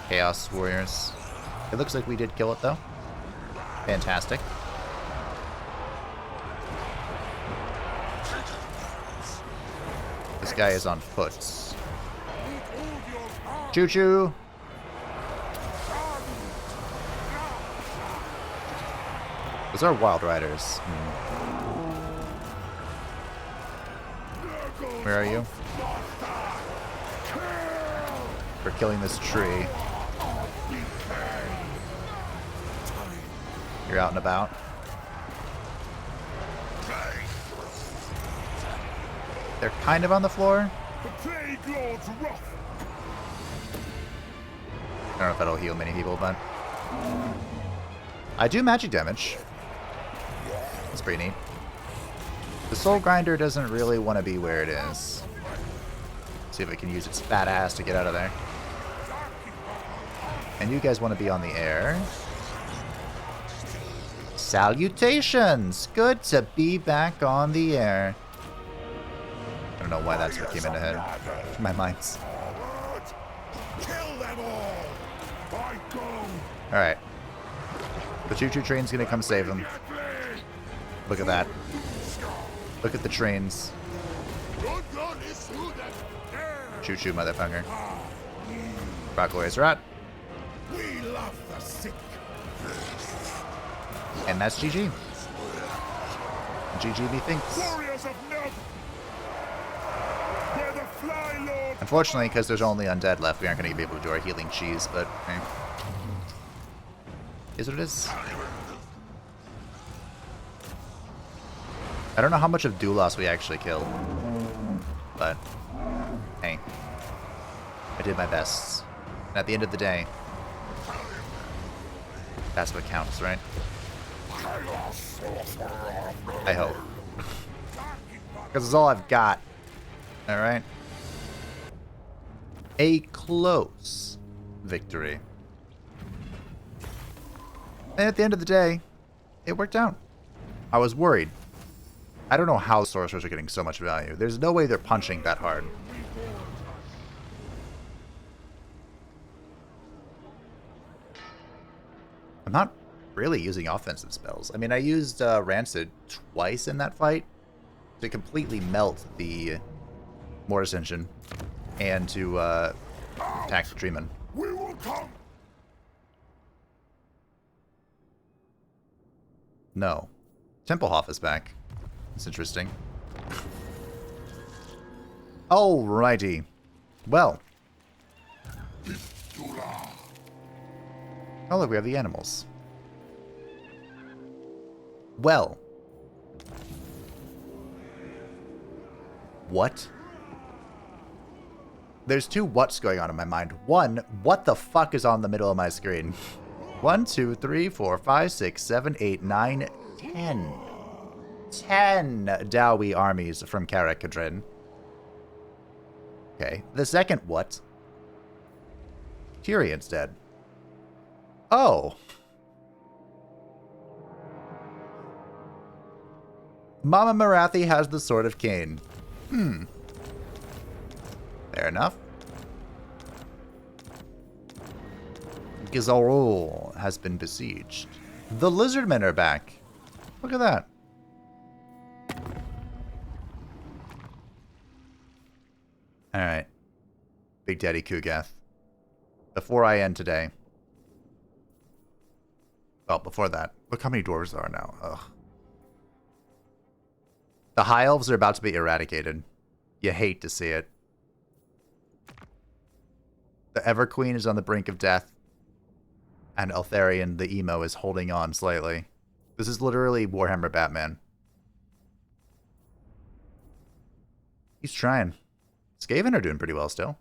S1: Chaos Warriors. It looks like we did kill it, though. Fantastic. This guy is on foot. Choo-choo! Those are Wild Riders. Where are you? We're killing this tree. You're out and about. They're kind of on the floor. I don't know if that'll heal many people, but I do magic damage. That's pretty neat. The Soul Grinder doesn't really want to be where it is. See if it can use its fat ass to get out of there. And you guys want to be on the air. Salutations! Good to be back on the air. I don't know why that's what came into head. My mind's. Alright. The choo-choo train's gonna come save him. Look at that. Look at the trains. Choo-choo, motherfucker. Rockaway's rot. And that's GG. GG methinks. Unfortunately, because there's only undead left, we aren't going to be able to do our healing cheese, but hey. Is what it is. I don't know how much of Doulos we actually killed, but hey, I did my best. And at the end of the day, that's what counts, right? I hope. Because it's all I've got. Alright? A close victory. And at the end of the day, it worked out. I was worried. I don't know how sorcerers are getting so much value. There's no way they're punching that hard. I'm not really using offensive spells. I mean, I used Rancid twice in that fight to completely melt the Mortis Engine and to attack the Treeman.
S2: We will come.
S1: No. Templehoff is back. That's interesting. Alrighty. Well. Oh, look, we have the animals. Well. What? There's two what's going on in my mind. One, what the fuck is on the middle of my screen? 1, 2, 3, 4, 5, 6, 7, 8, 9, 10. 10 Dawi armies from Karakadrin. Okay. The second what? Tyrion's dead. Oh. Mama Marathi has the Sword of Cain. Fair enough. Gizarol has been besieged. The Lizardmen are back. Look at that. Alright. Big Daddy Kugath. Before I end today. Well, before that. Look how many dwarves there are now. Ugh. The High Elves are about to be eradicated. You hate to see it. The Ever Queen is on the brink of death. And Eltharion, the emo, is holding on slightly. This is literally Warhammer Batman. He's trying. Skaven are doing pretty well still.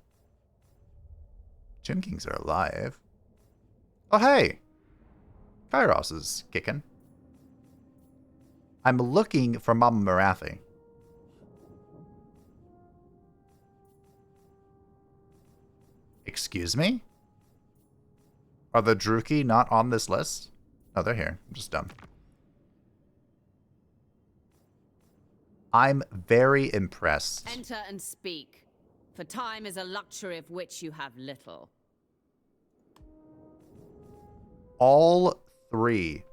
S1: Gym Kings are alive. Oh, hey! Kairos is kicking. I'm looking for Mama Marathi. Excuse me? Are the Druki not on this list? Oh, they're here. I'm just dumb. I'm very impressed.
S5: Enter and speak, for time is a luxury of which you have little.
S1: All 3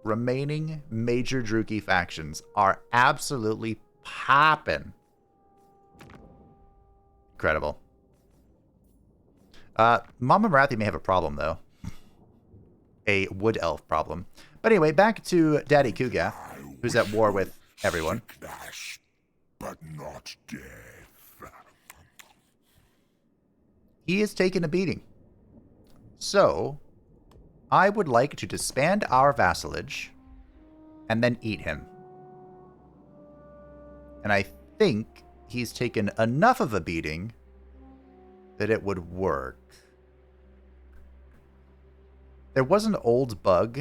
S1: remaining major Druki factions are absolutely popping. Incredible. Mama Marathi may have a problem, though. A wood elf problem. But anyway, back to Daddy Kuga, who's at war with everyone.
S2: Sickness, but not death.
S1: He is taking a beating. So, I would like to disband our vassalage and then eat him. And I think he's taken enough of a beating that it would work. There was an old bug.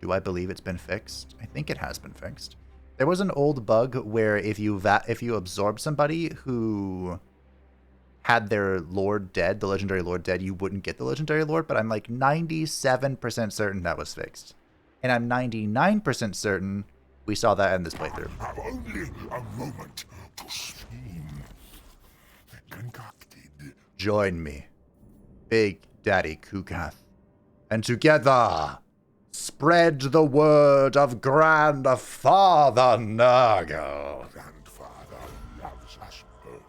S1: Do I believe it's been fixed? I think it has been fixed. There was an old bug where if you absorb somebody who had their lord dead, the legendary lord dead, you wouldn't get the legendary lord, but I'm like 97% certain that was fixed. And I'm 99% certain we saw that in this playthrough.
S2: Have only a moment to spin. Concocted.
S1: Join me, Big Daddy Kugath, and together spread the word of Grandfather Nurgle.
S2: Grandfather loves us both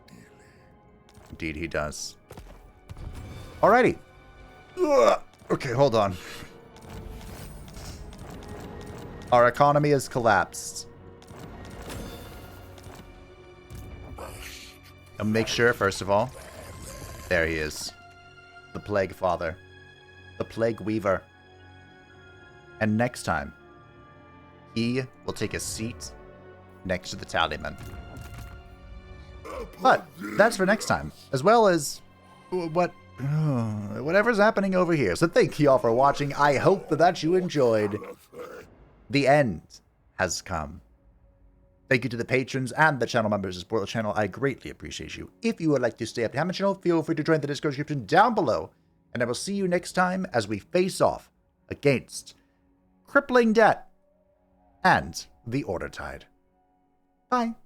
S2: dearly.
S1: Indeed he does. Alrighty. Ugh. Okay, hold on. Our economy has collapsed. I'll make sure, first of all, there he is. The Plague Father. The Plague Weaver. And next time, he will take a seat next to the Tallyman. But that's for next time, as well as whatever's happening over here. So thank you all for watching. I hope that you enjoyed. The end has come. Thank you to the patrons and the channel members who support the channel. I greatly appreciate you. If you would like to stay up to the channel, feel free to join the Discord description down below. And I will see you next time as we face off against crippling debt and the Order Tide. Bye.